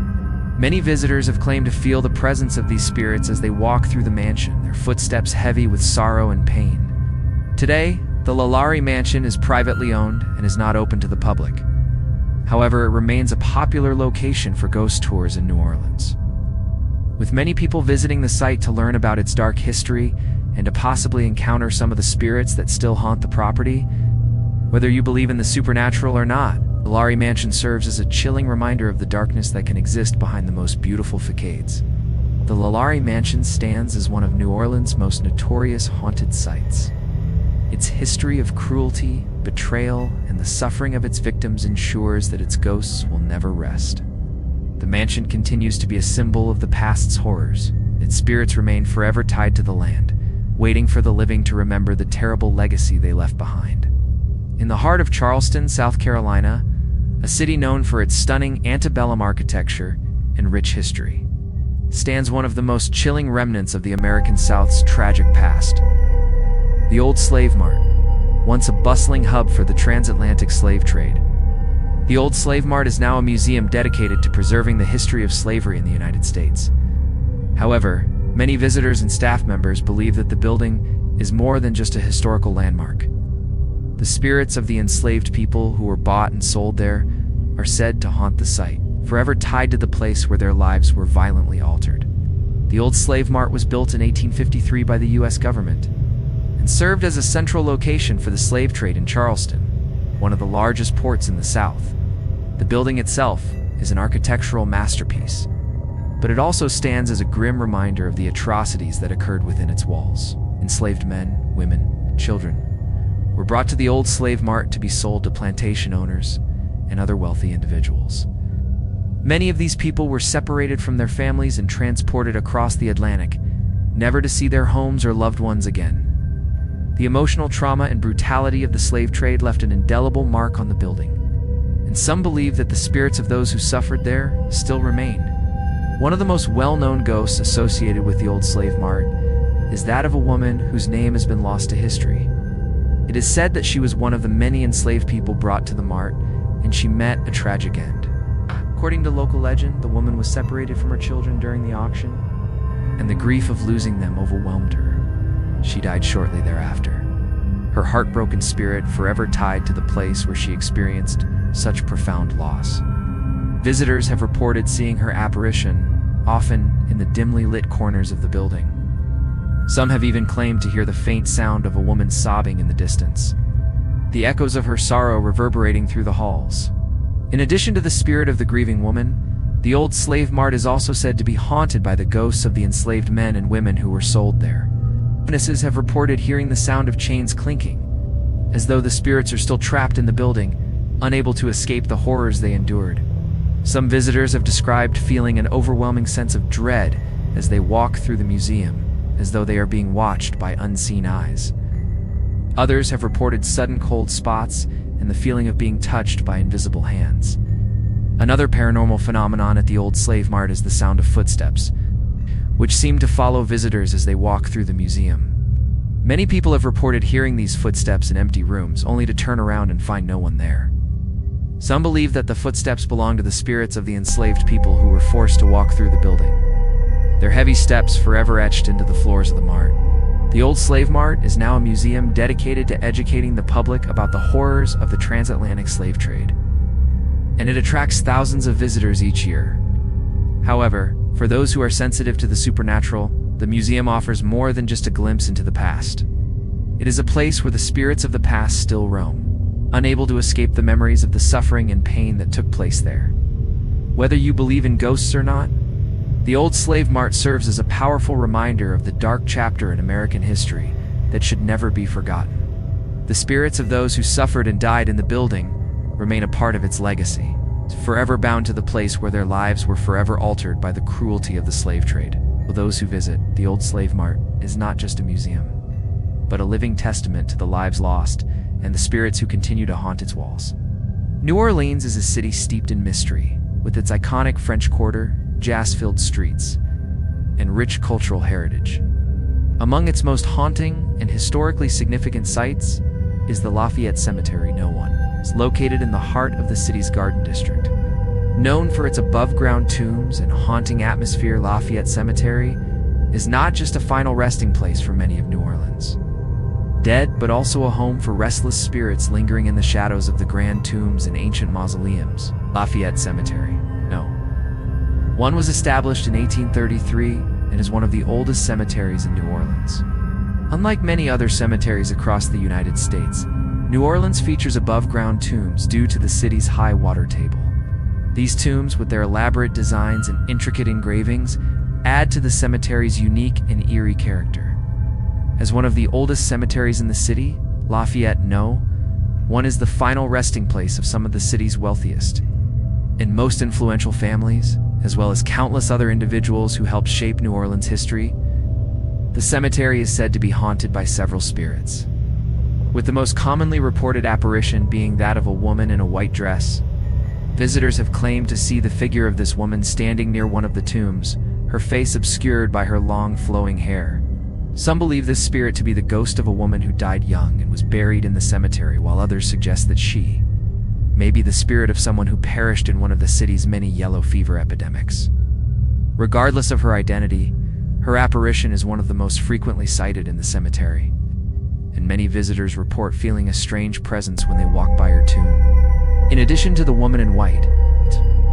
Many visitors have claimed to feel the presence of these spirits as they walk through the mansion, their footsteps heavy with sorrow and pain. Today, the Lalaurie Mansion is privately owned and is not open to the public. However, it remains a popular location for ghost tours in New Orleans, with many people visiting the site to learn about its dark history and to possibly encounter some of the spirits that still haunt the property. Whether you believe in the supernatural or not, the Lalaurie Mansion serves as a chilling reminder of the darkness that can exist behind the most beautiful facades. The Lalaurie Mansion stands as one of New Orleans' most notorious haunted sites. Its history of cruelty, betrayal, and the suffering of its victims ensures that its ghosts will never rest. The mansion continues to be a symbol of the past's horrors. Its spirits remain forever tied to the land, waiting for the living to remember the terrible legacy they left behind. In the heart of Charleston, South Carolina, a city known for its stunning antebellum architecture and rich history, stands one of the most chilling remnants of the American South's tragic past. The Old Slave Mart, once a bustling hub for the transatlantic slave trade. The Old Slave Mart is now a museum dedicated to preserving the history of slavery in the United States. However, many visitors and staff members believe that the building is more than just a historical landmark. The spirits of the enslaved people who were bought and sold there are said to haunt the site, forever tied to the place where their lives were violently altered. The Old Slave Mart was built in 1853 by the U.S. government and served as a central location for the slave trade in Charleston, one of the largest ports in the South. The building itself is an architectural masterpiece, but it also stands as a grim reminder of the atrocities that occurred within its walls. Enslaved men, women, children were brought to the Old Slave Mart to be sold to plantation owners and other wealthy individuals. Many of these people were separated from their families and transported across the Atlantic, never to see their homes or loved ones again. The emotional trauma and brutality of the slave trade left an indelible mark on the building, and some believe that the spirits of those who suffered there still remain. One of the most well-known ghosts associated with the Old Slave Mart is that of a woman whose name has been lost to history. It is said that she was one of the many enslaved people brought to the mart, and she met a tragic end. According to local legend, the woman was separated from her children during the auction, and the grief of losing them overwhelmed her. She died shortly thereafter, her heartbroken spirit forever tied to the place where she experienced such profound loss. Visitors have reported seeing her apparition, often in the dimly lit corners of the building. Some have even claimed to hear the faint sound of a woman sobbing in the distance, the echoes of her sorrow reverberating through the halls. In addition to the spirit of the grieving woman, the Old Slave Mart is also said to be haunted by the ghosts of the enslaved men and women who were sold there. Witnesses have reported hearing the sound of chains clinking, as though the spirits are still trapped in the building, unable to escape the horrors they endured. Some visitors have described feeling an overwhelming sense of dread as they walk through the museum, as though they are being watched by unseen eyes. Others have reported sudden cold spots and the feeling of being touched by invisible hands. Another paranormal phenomenon at the old slave mart is the sound of footsteps, which seem to follow visitors as they walk through the museum. Many people have reported hearing these footsteps in empty rooms, only to turn around and find no one there. Some believe that the footsteps belong to the spirits of the enslaved people who were forced to walk through the building, their heavy steps forever etched into the floors of the mart. The old slave mart is now a museum dedicated to educating the public about the horrors of the transatlantic slave trade, and it attracts thousands of visitors each year. However, for those who are sensitive to the supernatural, the museum offers more than just a glimpse into the past. It is a place where the spirits of the past still roam, unable to escape the memories of the suffering and pain that took place there. Whether you believe in ghosts or not, the old slave mart serves as a powerful reminder of the dark chapter in American history that should never be forgotten. The spirits of those who suffered and died in the building remain a part of its legacy, forever bound to the place where their lives were forever altered by the cruelty of the slave trade. For those who visit, the old slave mart is not just a museum, but a living testament to the lives lost and the spirits who continue to haunt its walls. New Orleans is a city steeped in mystery, with its iconic French Quarter, jazz-filled streets, and rich cultural heritage. Among its most haunting and historically significant sites is the Lafayette Cemetery No. 1. It's located in the heart of the city's Garden District. Known for its above-ground tombs and haunting atmosphere, Lafayette Cemetery is not just a final resting place for many of New Orleans' dead, but also a home for restless spirits lingering in the shadows of the grand tombs and ancient mausoleums. Lafayette Cemetery No. 1 was established in 1833 and is one of the oldest cemeteries in New Orleans. Unlike many other cemeteries across the United States, New Orleans features above-ground tombs due to the city's high water table. These tombs, with their elaborate designs and intricate engravings, add to the cemetery's unique and eerie character. As one of the oldest cemeteries in the city, Lafayette No. 1 is the final resting place of some of the city's wealthiest and most influential families, as well as countless other individuals who helped shape New Orleans' history. The cemetery is said to be haunted by several spirits, with the most commonly reported apparition being that of a woman in a white dress. Visitors have claimed to see the figure of this woman standing near one of the tombs, her face obscured by her long flowing hair. Some believe this spirit to be the ghost of a woman who died young and was buried in the cemetery, while others suggest that she may be the spirit of someone who perished in one of the city's many yellow fever epidemics. Regardless of her identity, her apparition is one of the most frequently cited in the cemetery, and many visitors report feeling a strange presence when they walk by her tomb. In addition to the woman in white,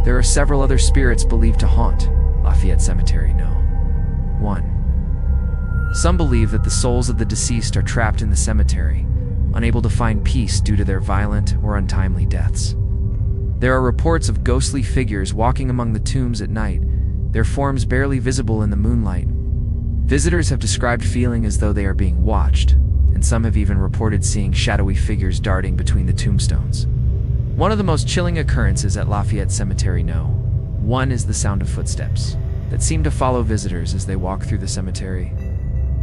there are several other spirits believed to haunt Lafayette Cemetery No. 1. Some believe that the souls of the deceased are trapped in the cemetery, unable to find peace due to their violent or untimely deaths. There are reports of ghostly figures walking among the tombs at night, their forms barely visible in the moonlight. Visitors have described feeling as though they are being watched, and some have even reported seeing shadowy figures darting between the tombstones. One of the most chilling occurrences at Lafayette Cemetery No. 1 is the sound of footsteps that seem to follow visitors as they walk through the cemetery.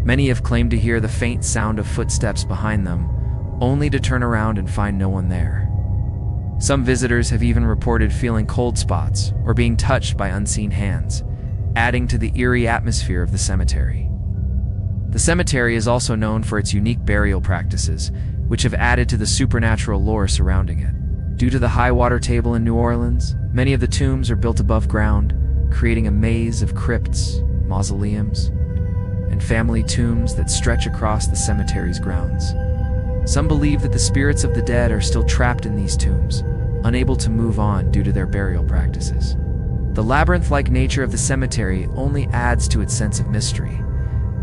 Many have claimed to hear the faint sound of footsteps behind them, only to turn around and find no one there. Some visitors have even reported feeling cold spots or being touched by unseen hands, adding to the eerie atmosphere of the cemetery. The cemetery is also known for its unique burial practices, which have added to the supernatural lore surrounding it. Due to the high water table in New Orleans, many of the tombs are built above ground, creating a maze of crypts, mausoleums, and family tombs that stretch across the cemetery's grounds. Some believe that the spirits of the dead are still trapped in these tombs, unable to move on due to their burial practices. The labyrinth-like nature of the cemetery only adds to its sense of mystery,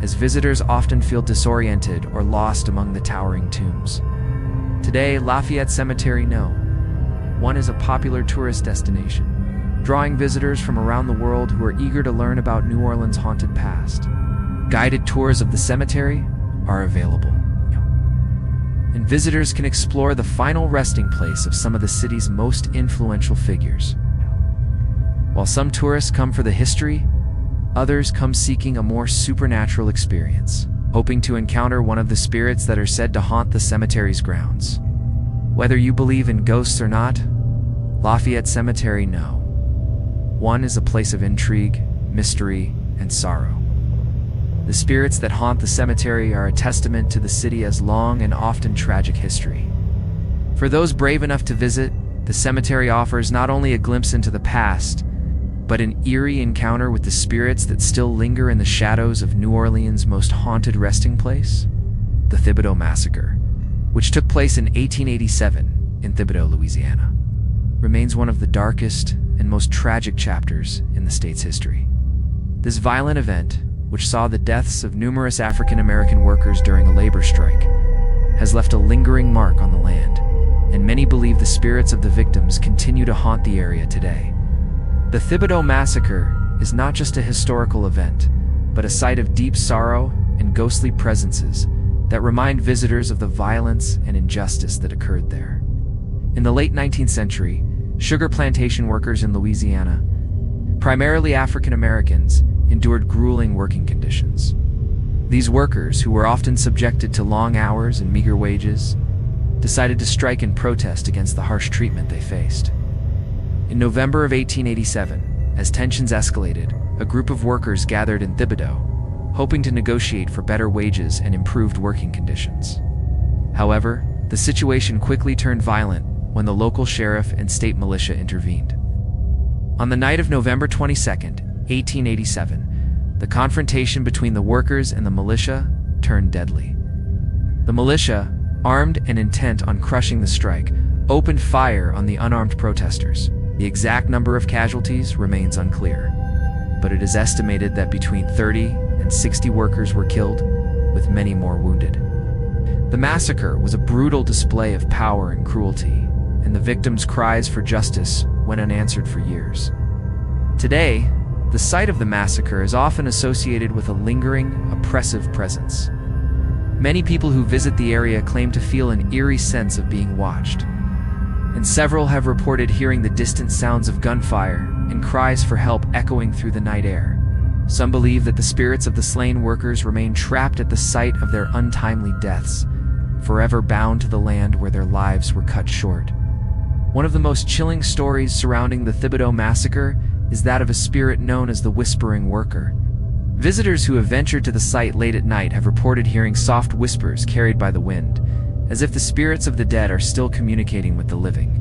as visitors often feel disoriented or lost among the towering tombs. Today, Lafayette Cemetery No. 1 is a popular tourist destination, drawing visitors from around the world who are eager to learn about New Orleans' haunted past. Guided tours of the cemetery are available, and visitors can explore the final resting place of some of the city's most influential figures. While some tourists come for the history, others come seeking a more supernatural experience, hoping to encounter one of the spirits that are said to haunt the cemetery's grounds. Whether you believe in ghosts or not, Lafayette Cemetery know. One is a place of intrigue, mystery, and sorrow. The spirits that haunt the cemetery are a testament to the city's long and often tragic history. For those brave enough to visit, the cemetery offers not only a glimpse into the past, but an eerie encounter with the spirits that still linger in the shadows of New Orleans' most haunted resting place, the Thibodaux Massacre, which took place in 1887 in Thibodaux, Louisiana, remains one of the darkest and most tragic chapters in the state's history. This violent event, which saw the deaths of numerous African-American workers during a labor strike, has left a lingering mark on the land, and many believe the spirits of the victims continue to haunt the area today. The Thibodaux Massacre is not just a historical event, but a site of deep sorrow and ghostly presences that remind visitors of the violence and injustice that occurred there. In the late 19th century, sugar plantation workers in Louisiana, primarily African Americans, endured grueling working conditions. These workers, who were often subjected to long hours and meager wages, decided to strike in protest against the harsh treatment they faced. In November of 1887, as tensions escalated, a group of workers gathered in Thibodaux, hoping to negotiate for better wages and improved working conditions. However, the situation quickly turned violent when the local sheriff and state militia intervened. On the night of November 22nd, 1887, the confrontation between the workers and the militia turned deadly. The militia, armed and intent on crushing the strike, opened fire on the unarmed protesters. The exact number of casualties remains unclear, but it is estimated that between 30 and 60 workers were killed, with many more wounded. The massacre was a brutal display of power and cruelty, and the victims' cries for justice went unanswered for years. Today, the site of the massacre is often associated with a lingering, oppressive presence. Many people who visit the area claim to feel an eerie sense of being watched, and several have reported hearing the distant sounds of gunfire and cries for help echoing through the night air. Some believe that the spirits of the slain workers remain trapped at the site of their untimely deaths, forever bound to the land where their lives were cut short. One of the most chilling stories surrounding the Thibodaux Massacre is that of a spirit known as the Whispering Worker. Visitors who have ventured to the site late at night have reported hearing soft whispers carried by the wind, as if the spirits of the dead are still communicating with the living.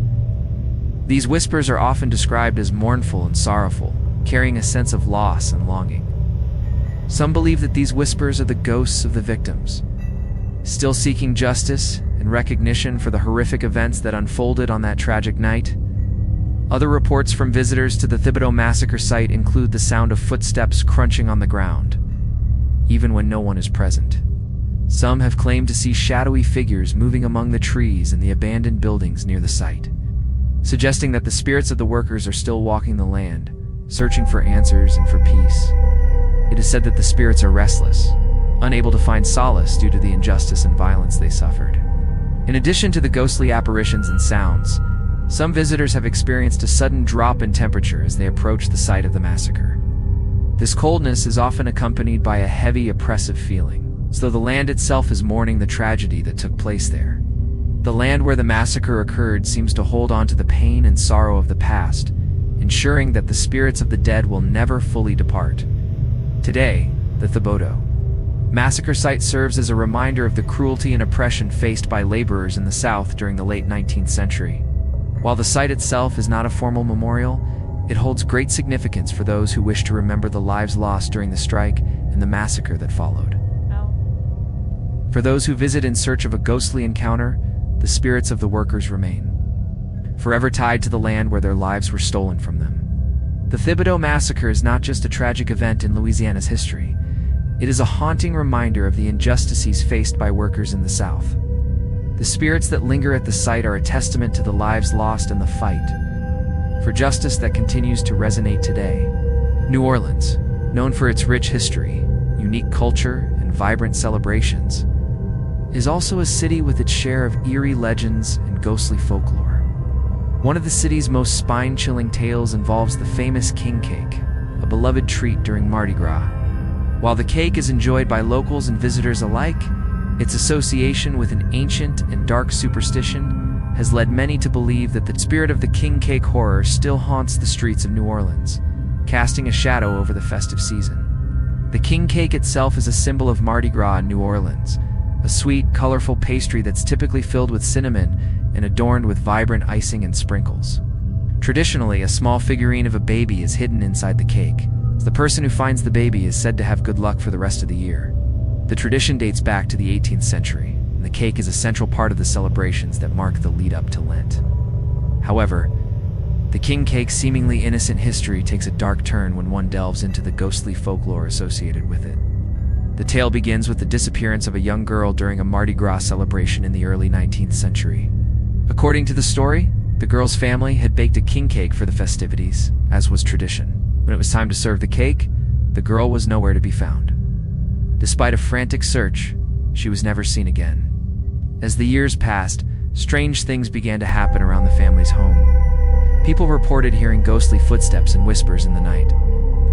These whispers are often described as mournful and sorrowful, carrying a sense of loss and longing. Some believe that these whispers are the ghosts of the victims, still seeking justice and recognition for the horrific events that unfolded on that tragic night. Other reports from visitors to the Thibodaux Massacre site include the sound of footsteps crunching on the ground, even when no one is present. Some have claimed to see shadowy figures moving among the trees and the abandoned buildings near the site, suggesting that the spirits of the workers are still walking the land, searching for answers and for peace. It is said that the spirits are restless, unable to find solace due to the injustice and violence they suffered. In addition to the ghostly apparitions and sounds, some visitors have experienced a sudden drop in temperature as they approach the site of the massacre. This coldness is often accompanied by a heavy, oppressive feeling, as though the land itself is mourning the tragedy that took place there. The land where the massacre occurred seems to hold on to the pain and sorrow of the past, ensuring that the spirits of the dead will never fully depart. Today, the Thibodaux Massacre site serves as a reminder of the cruelty and oppression faced by laborers in the South during the late 19th century. While the site itself is not a formal memorial, it holds great significance for those who wish to remember the lives lost during the strike and the massacre that followed. For those who visit in search of a ghostly encounter, the spirits of the workers remain, forever tied to the land where their lives were stolen from them. The Thibodaux Massacre is not just a tragic event in Louisiana's history. It is a haunting reminder of the injustices faced by workers in the South. The spirits that linger at the site are a testament to the lives lost in the fight for justice that continues to resonate today. New Orleans, known for its rich history, unique culture, and vibrant celebrations, is also a city with its share of eerie legends and ghostly folklore. One of the city's most spine-chilling tales involves the famous king cake, a beloved treat during Mardi Gras. While the cake is enjoyed by locals and visitors alike, its association with an ancient and dark superstition has led many to believe that the spirit of the king cake horror still haunts the streets of New Orleans, casting a shadow over the festive season. The king cake itself is a symbol of Mardi Gras in New Orleans, a sweet, colorful pastry that's typically filled with cinnamon and adorned with vibrant icing and sprinkles. Traditionally, a small figurine of a baby is hidden inside the cake. The person who finds the baby is said to have good luck for the rest of the year. The tradition dates back to the 18th century, and the cake is a central part of the celebrations that mark the lead-up to Lent. However, the king cake's seemingly innocent history takes a dark turn when one delves into the ghostly folklore associated with it. The tale begins with the disappearance of a young girl during a Mardi Gras celebration in the early 19th century. According to the story, the girl's family had baked a king cake for the festivities, as was tradition. When it was time to serve the cake, the girl was nowhere to be found. Despite a frantic search, she was never seen again. As the years passed, strange things began to happen around the family's home. People reported hearing ghostly footsteps and whispers in the night.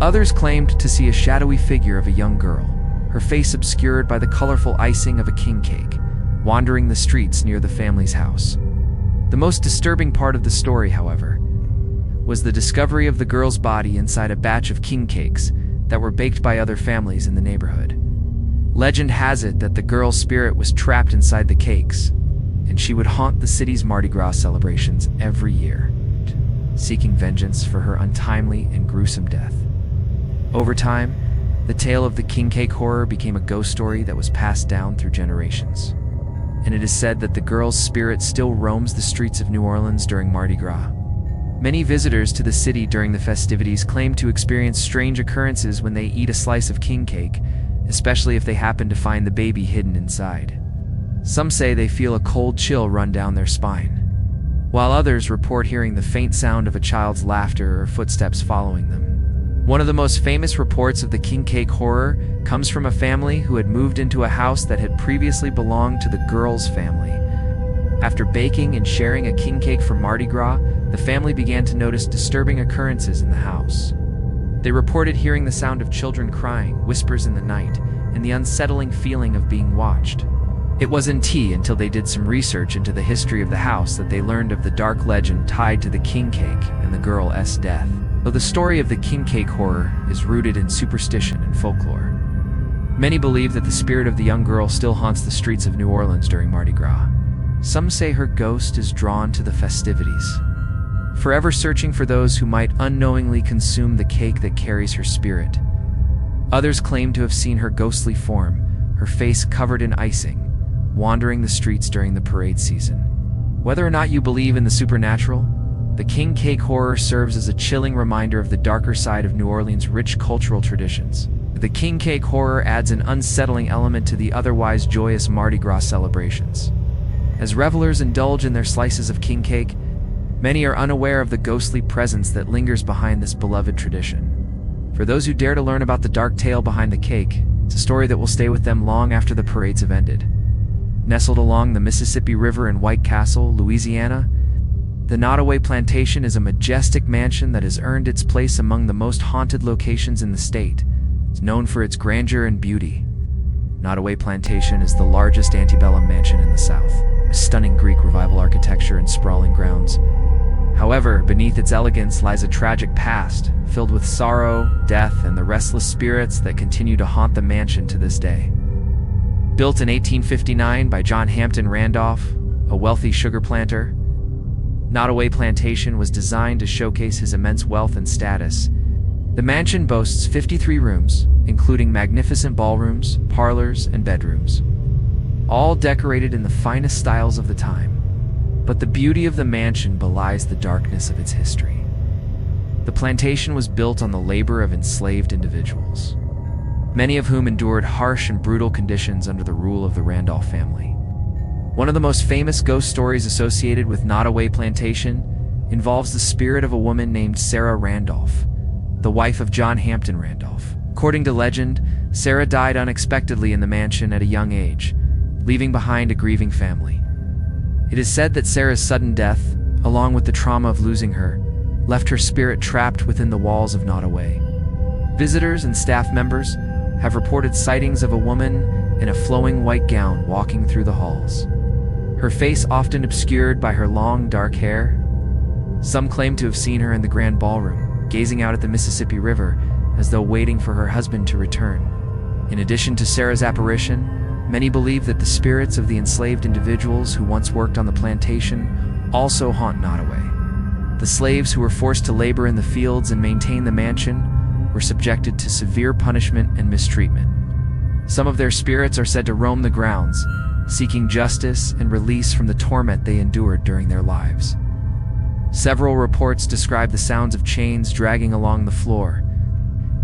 Others claimed to see a shadowy figure of a young girl, her face obscured by the colorful icing of a king cake, wandering the streets near the family's house. The most disturbing part of the story, however, was the discovery of the girl's body inside a batch of king cakes that were baked by other families in the neighborhood. Legend has it that the girl's spirit was trapped inside the cakes, and she would haunt the city's Mardi Gras celebrations every year, seeking vengeance for her untimely and gruesome death. Over time, the tale of the king cake horror became a ghost story that was passed down through generations, and it is said that the girl's spirit still roams the streets of New Orleans during Mardi Gras. Many visitors to the city during the festivities claim to experience strange occurrences when they eat a slice of king cake, especially if they happen to find the baby hidden inside. Some say they feel a cold chill run down their spine, while others report hearing the faint sound of a child's laughter or footsteps following them. One of the most famous reports of the king cake horror comes from a family who had moved into a house that had previously belonged to the girl's family. After baking and sharing a king cake for Mardi Gras, the family began to notice disturbing occurrences in the house. They reported hearing the sound of children crying, whispers in the night, and the unsettling feeling of being watched. It wasn't until they did some research into the history of the house that they learned of the dark legend tied to the king cake and the girl's death. Though the story of the king cake horror is rooted in superstition and folklore, many believe that the spirit of the young girl still haunts the streets of New Orleans during Mardi Gras. Some say her ghost is drawn to the festivities, forever searching for those who might unknowingly consume the cake that carries her spirit. Others claim to have seen her ghostly form, her face covered in icing, wandering the streets during the parade season. Whether or not you believe in the supernatural, the king cake horror serves as a chilling reminder of the darker side of New Orleans' rich cultural traditions. The king cake horror adds an unsettling element to the otherwise joyous Mardi Gras celebrations. As revelers indulge in their slices of king cake, many are unaware of the ghostly presence that lingers behind this beloved tradition. For those who dare to learn about the dark tale behind the cake, it's a story that will stay with them long after the parades have ended. Nestled along the Mississippi River in White Castle, Louisiana, the Nottoway Plantation is a majestic mansion that has earned its place among the most haunted locations in the state. It's known for its grandeur and beauty. Nottoway Plantation is the largest antebellum mansion in the South, a stunning Greek Revival architecture and sprawling grounds. However, beneath its elegance lies a tragic past, filled with sorrow, death, and the restless spirits that continue to haunt the mansion to this day. Built in 1859 by John Hampton Randolph, a wealthy sugar planter, Nottoway Plantation was designed to showcase his immense wealth and status. The mansion boasts 53 rooms, including magnificent ballrooms, parlors, and bedrooms, all decorated in the finest styles of the time. But the beauty of the mansion belies the darkness of its history. The plantation was built on the labor of enslaved individuals, many of whom endured harsh and brutal conditions under the rule of the Randolph family. One of the most famous ghost stories associated with Nottoway Plantation involves the spirit of a woman named Sarah Randolph, the wife of John Hampton Randolph. According to legend, Sarah died unexpectedly in the mansion at a young age, leaving behind a grieving family. It is said that Sarah's sudden death, along with the trauma of losing her, left her spirit trapped within the walls of Nottoway. Visitors and staff members have reported sightings of a woman in a flowing white gown walking through the halls, her face often obscured by her long, dark hair. Some claim to have seen her in the grand ballroom, gazing out at the Mississippi River as though waiting for her husband to return. In addition to Sarah's apparition, many believe that the spirits of the enslaved individuals who once worked on the plantation also haunt Nottoway. The slaves who were forced to labor in the fields and maintain the mansion were subjected to severe punishment and mistreatment. Some of their spirits are said to roam the grounds, seeking justice and release from the torment they endured during their lives. Several reports describe the sounds of chains dragging along the floor,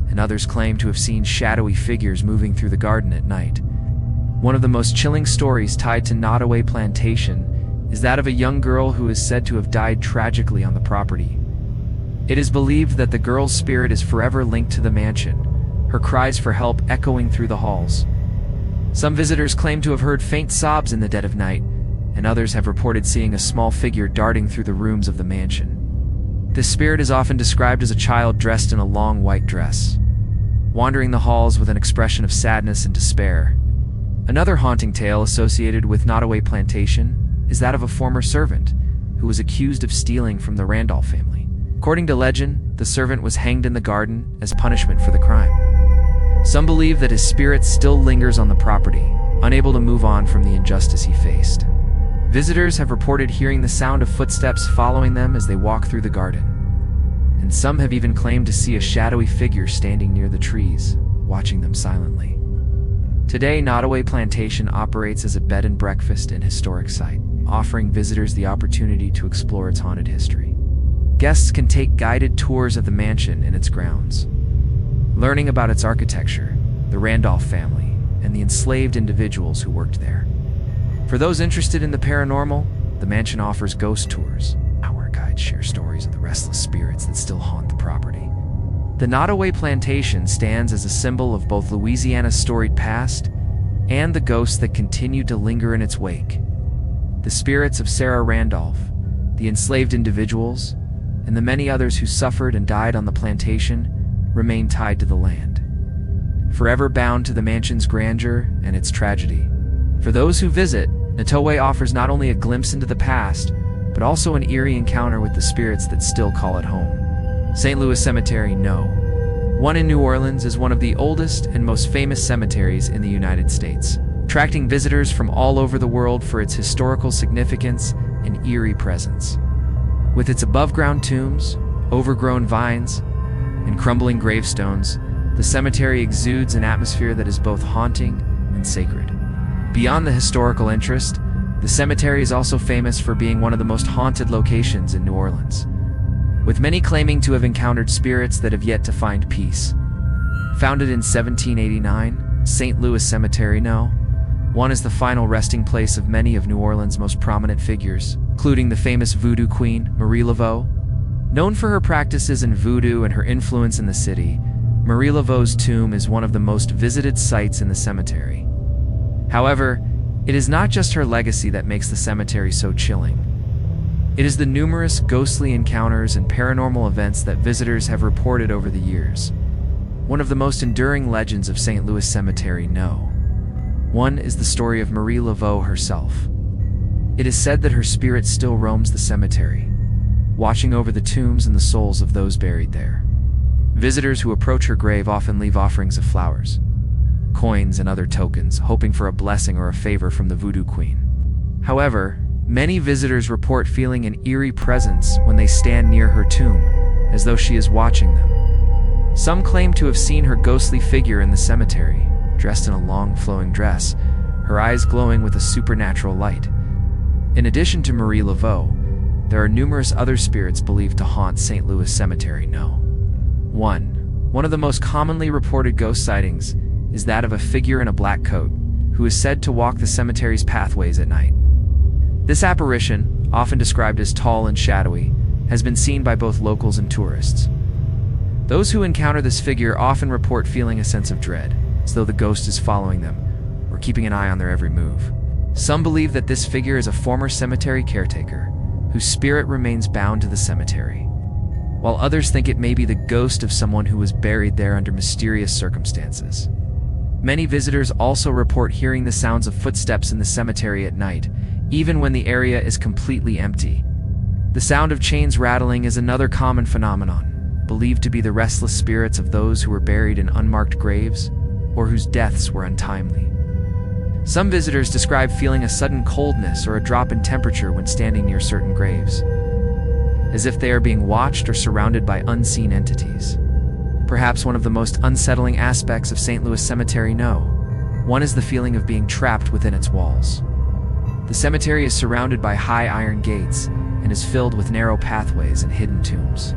and others claim to have seen shadowy figures moving through the garden at night. One of the most chilling stories tied to Nottoway Plantation is that of a young girl who is said to have died tragically on the property. It is believed that the girl's spirit is forever linked to the mansion, her cries for help echoing through the halls. Some visitors claim to have heard faint sobs in the dead of night, and others have reported seeing a small figure darting through the rooms of the mansion. This spirit is often described as a child dressed in a long white dress, wandering the halls with an expression of sadness and despair. Another haunting tale associated with Nottoway Plantation is that of a former servant who was accused of stealing from the Randolph family. According to legend, the servant was hanged in the garden as punishment for the crime. Some believe that his spirit still lingers on the property, unable to move on from the injustice he faced. Visitors have reported hearing the sound of footsteps following them as they walk through the garden, and some have even claimed to see a shadowy figure standing near the trees, watching them silently. Today, Nottoway Plantation operates as a bed and breakfast and historic site, offering visitors the opportunity to explore its haunted history. Guests can take guided tours of the mansion and its grounds, learning about its architecture, the Randolph family, and the enslaved individuals who worked there. For those interested in the paranormal, the mansion offers ghost tours. Our guides share stories of the restless spirits that still haunt the property. The Nottoway Plantation stands as a symbol of both Louisiana's storied past and the ghosts that continue to linger in its wake. The spirits of Sarah Randolph, the enslaved individuals, and the many others who suffered and died on the plantation remain tied to the land, forever bound to the mansion's grandeur and its tragedy. For those who visit, Nottoway offers not only a glimpse into the past, but also an eerie encounter with the spirits that still call it home. St. Louis Cemetery, No. 1 in New Orleans, is one of the oldest and most famous cemeteries in the United States, attracting visitors from all over the world for its historical significance and eerie presence. With its above-ground tombs, overgrown vines, and crumbling gravestones, the cemetery exudes an atmosphere that is both haunting and sacred. Beyond the historical interest, the cemetery is also famous for being one of the most haunted locations in New Orleans, with many claiming to have encountered spirits that have yet to find peace. Founded in 1789, St. Louis Cemetery No. 1 is the final resting place of many of New Orleans' most prominent figures, including the famous voodoo queen, Marie Laveau. Known for her practices in voodoo and her influence in the city, Marie Laveau's tomb is one of the most visited sites in the cemetery. However, it is not just her legacy that makes the cemetery so chilling. It is the numerous ghostly encounters and paranormal events that visitors have reported over the years. One of the most enduring legends of St. Louis Cemetery No. 1 is the story of Marie Laveau herself. It is said that her spirit still roams the cemetery, watching over the tombs and the souls of those buried there. Visitors who approach her grave often leave offerings of flowers, coins, and other tokens, hoping for a blessing or a favor from the voodoo queen. However, many visitors report feeling an eerie presence when they stand near her tomb, as though she is watching them. Some claim to have seen her ghostly figure in the cemetery, dressed in a long flowing dress, her eyes glowing with a supernatural light. In addition to Marie Laveau, there are numerous other spirits believed to haunt St. Louis Cemetery No. 1. One of the most commonly reported ghost sightings is that of a figure in a black coat, who is said to walk the cemetery's pathways at night. This apparition, often described as tall and shadowy, has been seen by both locals and tourists. Those who encounter this figure often report feeling a sense of dread, as though the ghost is following them, or keeping an eye on their every move. Some believe that this figure is a former cemetery caretaker, whose spirit remains bound to the cemetery, while others think it may be the ghost of someone who was buried there under mysterious circumstances. Many visitors also report hearing the sounds of footsteps in the cemetery at night, even when the area is completely empty. The sound of chains rattling is another common phenomenon, believed to be the restless spirits of those who were buried in unmarked graves or whose deaths were untimely. Some visitors describe feeling a sudden coldness or a drop in temperature when standing near certain graves, as if they are being watched or surrounded by unseen entities. Perhaps one of the most unsettling aspects of St. Louis Cemetery one is the feeling of being trapped within its walls. The cemetery is surrounded by high iron gates and is filled with narrow pathways and hidden tombs.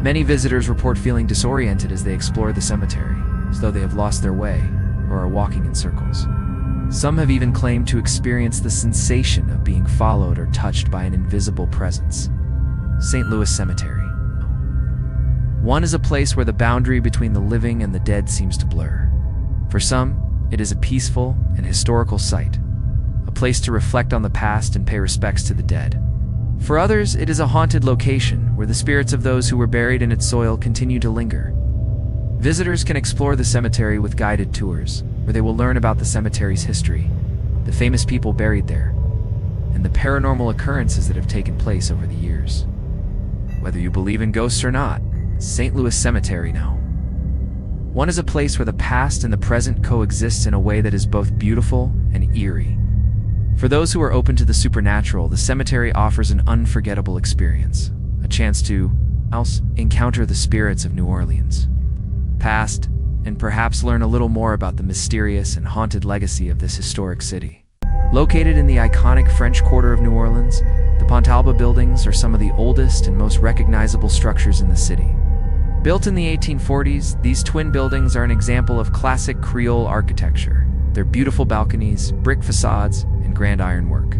Many visitors report feeling disoriented as they explore the cemetery, as though they have lost their way or are walking in circles. Some have even claimed to experience the sensation of being followed or touched by an invisible presence. St. Louis Cemetery. One is a place where the boundary between the living and the dead seems to blur. For some, it is a peaceful and historical site, a place to reflect on the past and pay respects to the dead. For others, it is a haunted location where the spirits of those who were buried in its soil continue to linger. Visitors can explore the cemetery with guided tours, where they will learn about the cemetery's history, the famous people buried there, and the paranormal occurrences that have taken place over the years. Whether you believe in ghosts or not, St. Louis Cemetery One is a place where the past and the present coexist in a way that is both beautiful and eerie. For those who are open to the supernatural, the cemetery offers an unforgettable experience, a chance to encounter the spirits of New Orleans' past, and perhaps learn a little more about the mysterious and haunted legacy of this historic city. Located in the iconic French Quarter of New Orleans, the Pontalba buildings are some of the oldest and most recognizable structures in the city. Built in the 1840s, these twin buildings are an example of classic Creole architecture, their beautiful balconies, brick facades, and grand ironwork.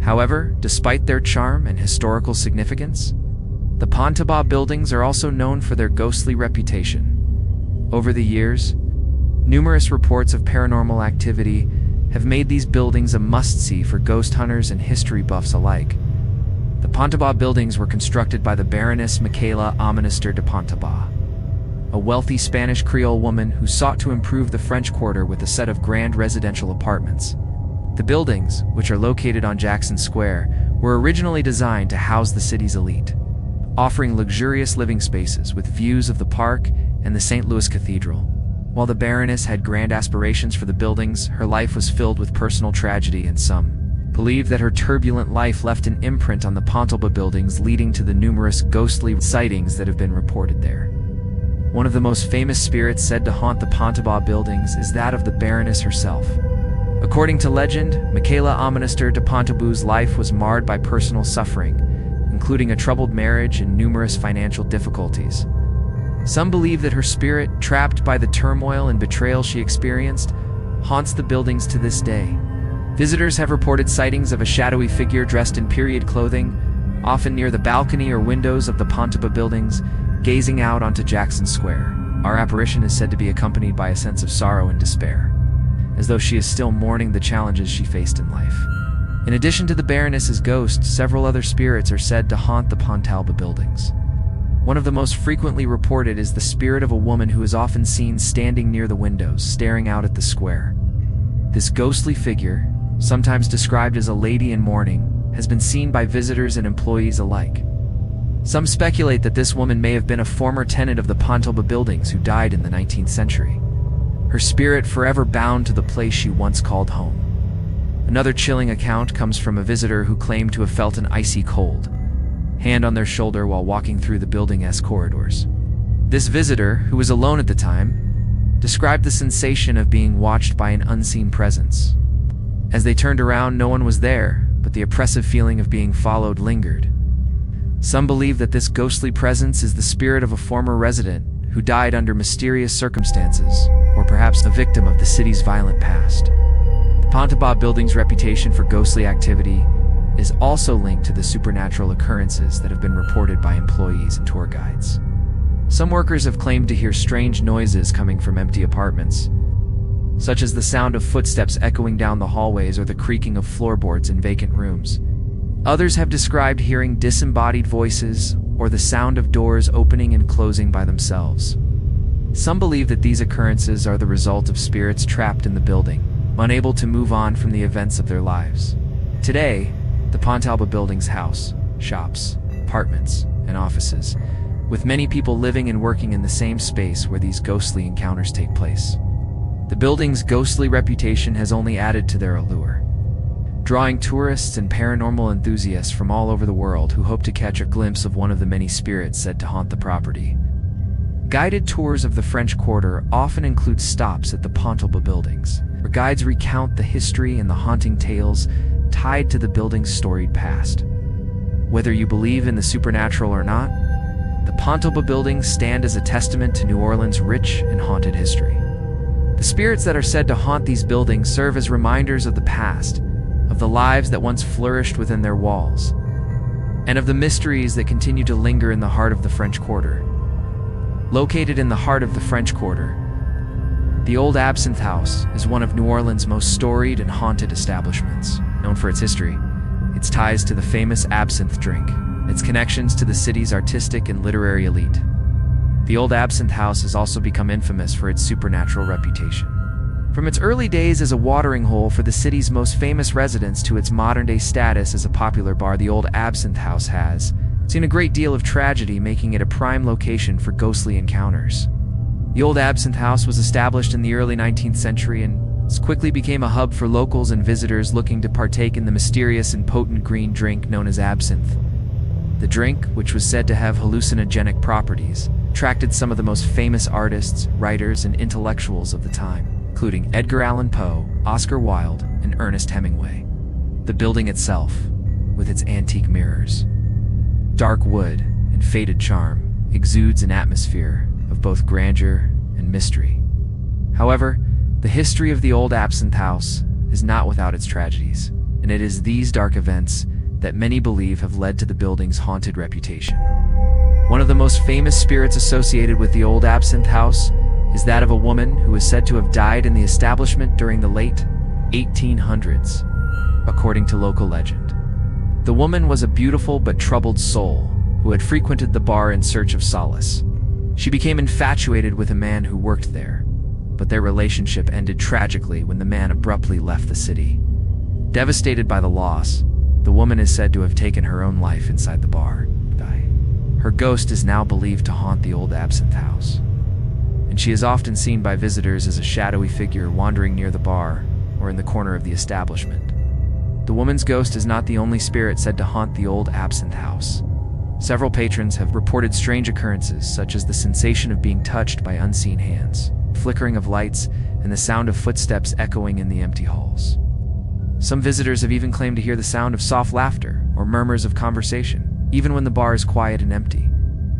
However, despite their charm and historical significance, the Pontalba buildings are also known for their ghostly reputation. Over the years, numerous reports of paranormal activity have made these buildings a must-see for ghost hunters and history buffs alike. The Pontalba buildings were constructed by the Baroness Michaela Aminister de Pontalba, a wealthy Spanish Creole woman who sought to improve the French Quarter with a set of grand residential apartments. The buildings, which are located on Jackson Square, were originally designed to house the city's elite, offering luxurious living spaces with views of the park and the St. Louis Cathedral. While the Baroness had grand aspirations for the buildings, her life was filled with personal tragedy, and some believe that her turbulent life left an imprint on the Pontalba buildings, leading to the numerous ghostly sightings that have been reported there. One of the most famous spirits said to haunt the Pontalba buildings is that of the Baroness herself. According to legend, Michaela Aminister de Pontalba's life was marred by personal suffering, including a troubled marriage and numerous financial difficulties. Some believe that her spirit, trapped by the turmoil and betrayal she experienced, haunts the buildings to this day. Visitors have reported sightings of a shadowy figure dressed in period clothing, often near the balcony or windows of the Pontalba buildings, gazing out onto Jackson Square. Our apparition is said to be accompanied by a sense of sorrow and despair, as though she is still mourning the challenges she faced in life. In addition to the Baroness's ghost, several other spirits are said to haunt the Pontalba buildings. One of the most frequently reported is the spirit of a woman who is often seen standing near the windows, staring out at the square. This ghostly figure, sometimes described as a lady in mourning, has been seen by visitors and employees alike. Some speculate that this woman may have been a former tenant of the Pontalba buildings who died in the 19th century, her spirit forever bound to the place she once called home. Another chilling account comes from a visitor who claimed to have felt an icy cold hand on their shoulder while walking through the building's corridors. This visitor, who was alone at the time, described the sensation of being watched by an unseen presence. As they turned around, no one was there, but the oppressive feeling of being followed lingered. Some believe that this ghostly presence is the spirit of a former resident who died under mysterious circumstances, or perhaps a victim of the city's violent past. The Pontalba building's reputation for ghostly activity is also linked to the supernatural occurrences that have been reported by employees and tour guides. Some workers have claimed to hear strange noises coming from empty apartments, such as the sound of footsteps echoing down the hallways or the creaking of floorboards in vacant rooms. Others have described hearing disembodied voices or the sound of doors opening and closing by themselves. Some believe that these occurrences are the result of spirits trapped in the building, unable to move on from the events of their lives. Today, the Pontalba building's house, shops, apartments, and offices, with many people living and working in the same space where these ghostly encounters take place. The building's ghostly reputation has only added to their allure, drawing tourists and paranormal enthusiasts from all over the world who hope to catch a glimpse of one of the many spirits said to haunt the property. Guided tours of the French Quarter often include stops at the Pontalba buildings, where guides recount the history and the haunting tales tied to the building's storied past. Whether you believe in the supernatural or not, the Pontalba buildings stand as a testament to New Orleans' rich and haunted history. The spirits that are said to haunt these buildings serve as reminders of the past, of the lives that once flourished within their walls, and of the mysteries that continue to linger in the heart of the French Quarter. Located in the heart of the French Quarter, the Old Absinthe House is one of New Orleans' most storied and haunted establishments. Known for its history, its ties to the famous absinthe drink, and its connections to the city's artistic and literary elite. The Old Absinthe House has also become infamous for its supernatural reputation. From its early days as a watering hole for the city's most famous residents to its modern-day status as a popular bar, the Old Absinthe House has seen a great deal of tragedy, making it a prime location for ghostly encounters. The Old Absinthe House was established in the early 19th century and quickly became a hub for locals and visitors looking to partake in the mysterious and potent green drink known as absinthe. The drink, which was said to have hallucinogenic properties, attracted some of the most famous artists, writers, and intellectuals of the time, including Edgar Allan Poe, Oscar Wilde, and Ernest Hemingway. The building itself, with its antique mirrors, dark wood, and faded charm, exudes an atmosphere of both grandeur and mystery. However, the history of the Old Absinthe House is not without its tragedies, and it is these dark events that many believe have led to the building's haunted reputation. One of the most famous spirits associated with the Old Absinthe House is that of a woman who is said to have died in the establishment during the late 1800s, according to local legend. The woman was a beautiful but troubled soul who had frequented the bar in search of solace. She became infatuated with a man who worked there, but their relationship ended tragically when the man abruptly left the city. Devastated by the loss, the woman is said to have taken her own life inside the bar. Her ghost is now believed to haunt the Old Absinthe House, and she is often seen by visitors as a shadowy figure wandering near the bar or in the corner of the establishment. The woman's ghost is not the only spirit said to haunt the Old Absinthe House. Several patrons have reported strange occurrences, such as the sensation of being touched by unseen hands, flickering of lights, and the sound of footsteps echoing in the empty halls. Some visitors have even claimed to hear the sound of soft laughter or murmurs of conversation, even when the bar is quiet and empty.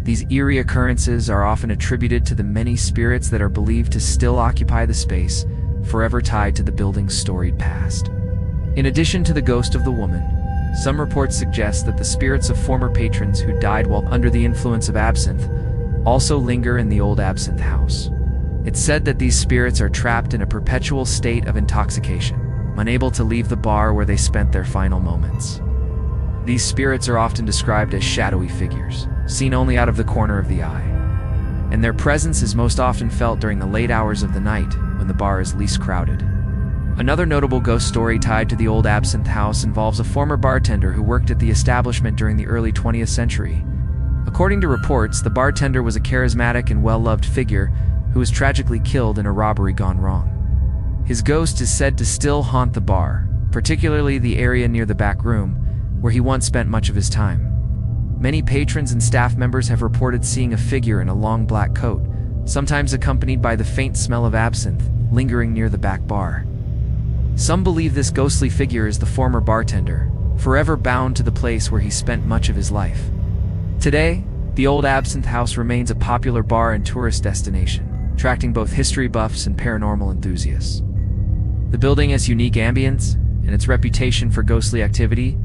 These eerie occurrences are often attributed to the many spirits that are believed to still occupy the space, forever tied to the building's storied past. In addition to the ghost of the woman, some reports suggest that the spirits of former patrons who died while under the influence of absinthe also linger in the Old Absinthe House. It's said that these spirits are trapped in a perpetual state of intoxication, unable to leave the bar where they spent their final moments. These spirits are often described as shadowy figures, seen only out of the corner of the eye, and their presence is most often felt during the late hours of the night when the bar is least crowded. Another notable ghost story tied to the Old Absinthe House involves a former bartender who worked at the establishment during the early 20th century. According to reports, the bartender was a charismatic and well-loved figure who was tragically killed in a robbery gone wrong. His ghost is said to still haunt the bar, particularly the area near the back room, where he once spent much of his time. Many patrons and staff members have reported seeing a figure in a long black coat, sometimes accompanied by the faint smell of absinthe, lingering near the back bar. Some believe this ghostly figure is the former bartender, forever bound to the place where he spent much of his life. Today, the Old Absinthe House remains a popular bar and tourist destination, attracting both history buffs and paranormal enthusiasts. The building has unique ambience, and its reputation for ghostly activity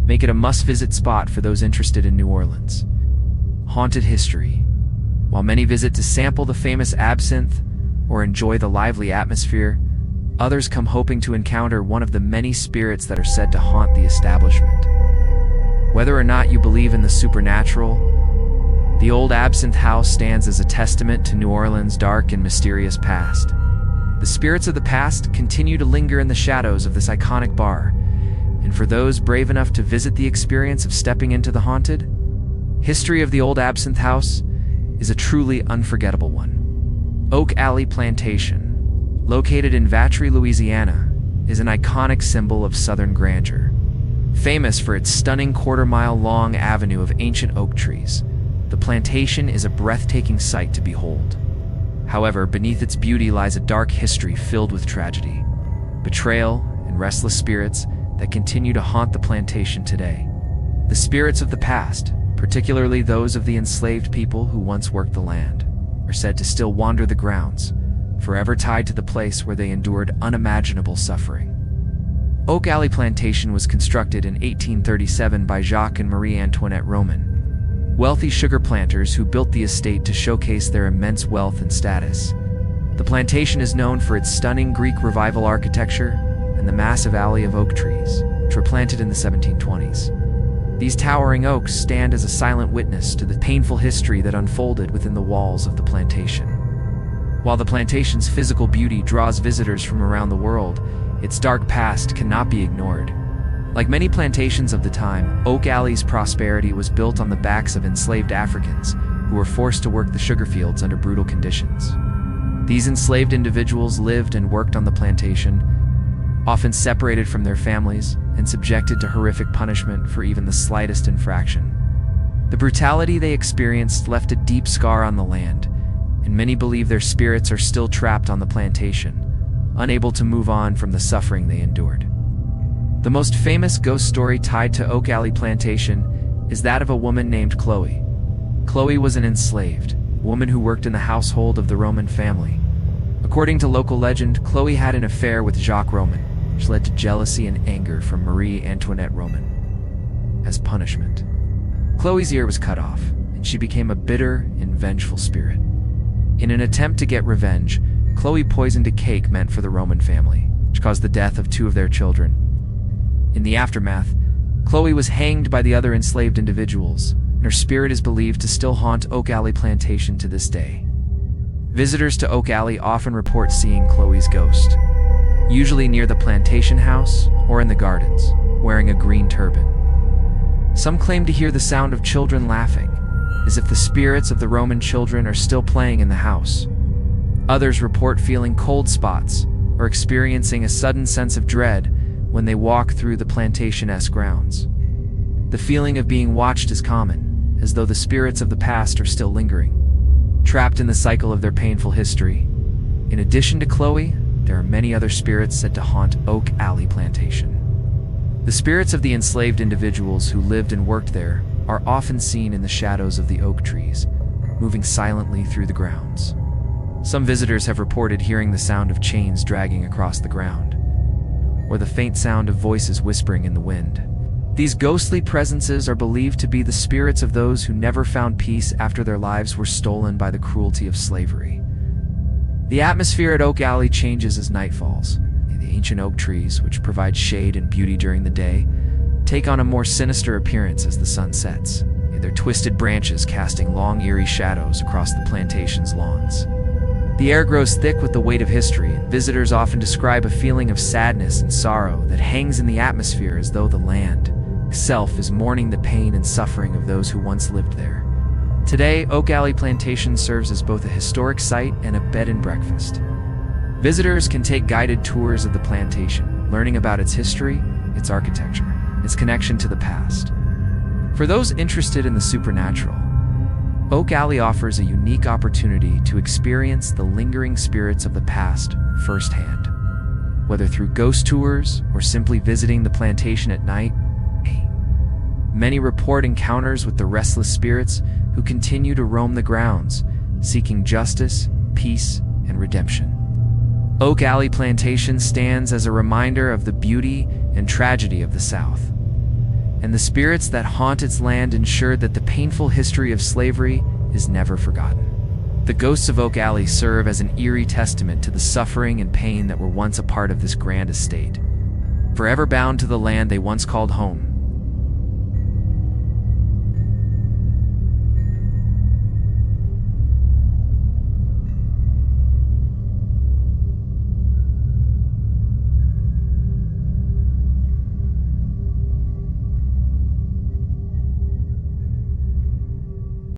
make it a must-visit spot for those interested in New Orleans' haunted history. While many visit to sample the famous absinthe or enjoy the lively atmosphere, others come hoping to encounter one of the many spirits that are said to haunt the establishment. Whether or not you believe in the supernatural, the old Absinthe House stands as a testament to New Orleans' dark and mysterious past. The spirits of the past continue to linger in the shadows of this iconic bar, and for those brave enough to visit the experience of stepping into the haunted, history of the old Absinthe House is a truly unforgettable one. Oak Alley Plantation, located in Vatry, Louisiana, is an iconic symbol of Southern grandeur. Famous for its stunning quarter-mile-long avenue of ancient oak trees, the plantation is a breathtaking sight to behold. However, beneath its beauty lies a dark history filled with tragedy, betrayal, and restless spirits that continue to haunt the plantation today. The spirits of the past, particularly those of the enslaved people who once worked the land, are said to still wander the grounds, forever tied to the place where they endured unimaginable suffering. Oak Alley Plantation was constructed in 1837 by Jacques and Marie Antoinette Roman, wealthy sugar planters who built the estate to showcase their immense wealth and status. The plantation is known for its stunning Greek Revival architecture and the massive alley of oak trees, which were planted in the 1720s. These towering oaks stand as a silent witness to the painful history that unfolded within the walls of the plantation. While the plantation's physical beauty draws visitors from around the world, its dark past cannot be ignored. Like many plantations of the time, Oak Alley's prosperity was built on the backs of enslaved Africans who were forced to work the sugar fields under brutal conditions. These enslaved individuals lived and worked on the plantation, often separated from their families and subjected to horrific punishment for even the slightest infraction. The brutality they experienced left a deep scar on the land, and many believe their spirits are still trapped on the plantation, unable to move on from the suffering they endured. The most famous ghost story tied to Oak Alley Plantation is that of a woman named Chloe. Chloe was an enslaved woman who worked in the household of the Roman family. According to local legend, Chloe had an affair with Jacques Roman, which led to jealousy and anger from Marie Antoinette Roman. As punishment, Chloe's ear was cut off, and she became a bitter and vengeful spirit. In an attempt to get revenge, Chloe poisoned a cake meant for the Roman family, which caused the death of 2 of their children. In the aftermath, Chloe was hanged by the other enslaved individuals, and her spirit is believed to still haunt Oak Alley Plantation to this day. Visitors to Oak Alley often report seeing Chloe's ghost, usually near the plantation house or in the gardens, wearing a green turban. Some claim to hear the sound of children laughing, as if the spirits of the Roman children are still playing in the house. Others report feeling cold spots or experiencing a sudden sense of dread when they walk through the plantation-esque grounds. The feeling of being watched is common, as though the spirits of the past are still lingering, trapped in the cycle of their painful history. In addition to Chloe, there are many other spirits said to haunt Oak Alley Plantation. The spirits of the enslaved individuals who lived and worked there are often seen in the shadows of the oak trees, moving silently through the grounds. Some visitors have reported hearing the sound of chains dragging across the ground, or the faint sound of voices whispering in the wind. These ghostly presences are believed to be the spirits of those who never found peace after their lives were stolen by the cruelty of slavery. The atmosphere at Oak Alley changes as night falls. The ancient oak trees, which provide shade and beauty during the day, take on a more sinister appearance as the sun sets, their twisted branches casting long, eerie shadows across the plantation's lawns. The air grows thick with the weight of history, and visitors often describe a feeling of sadness and sorrow that hangs in the atmosphere, as though the land itself is mourning the pain and suffering of those who once lived there. Today, Oak Alley Plantation serves as both a historic site and a bed and breakfast. Visitors can take guided tours of the plantation, learning about its history, its architecture, its connection to the past. For those interested in the supernatural, Oak Alley offers a unique opportunity to experience the lingering spirits of the past firsthand. Whether through ghost tours or simply visiting the plantation at night, many report encounters with the restless spirits who continue to roam the grounds, seeking justice, peace, and redemption. Oak Alley Plantation stands as a reminder of the beauty and tragedy of the South, and the spirits that haunt its land ensure that the painful history of slavery is never forgotten. The ghosts of Oak Alley serve as an eerie testament to the suffering and pain that were once a part of this grand estate. Forever bound to the land they once called home,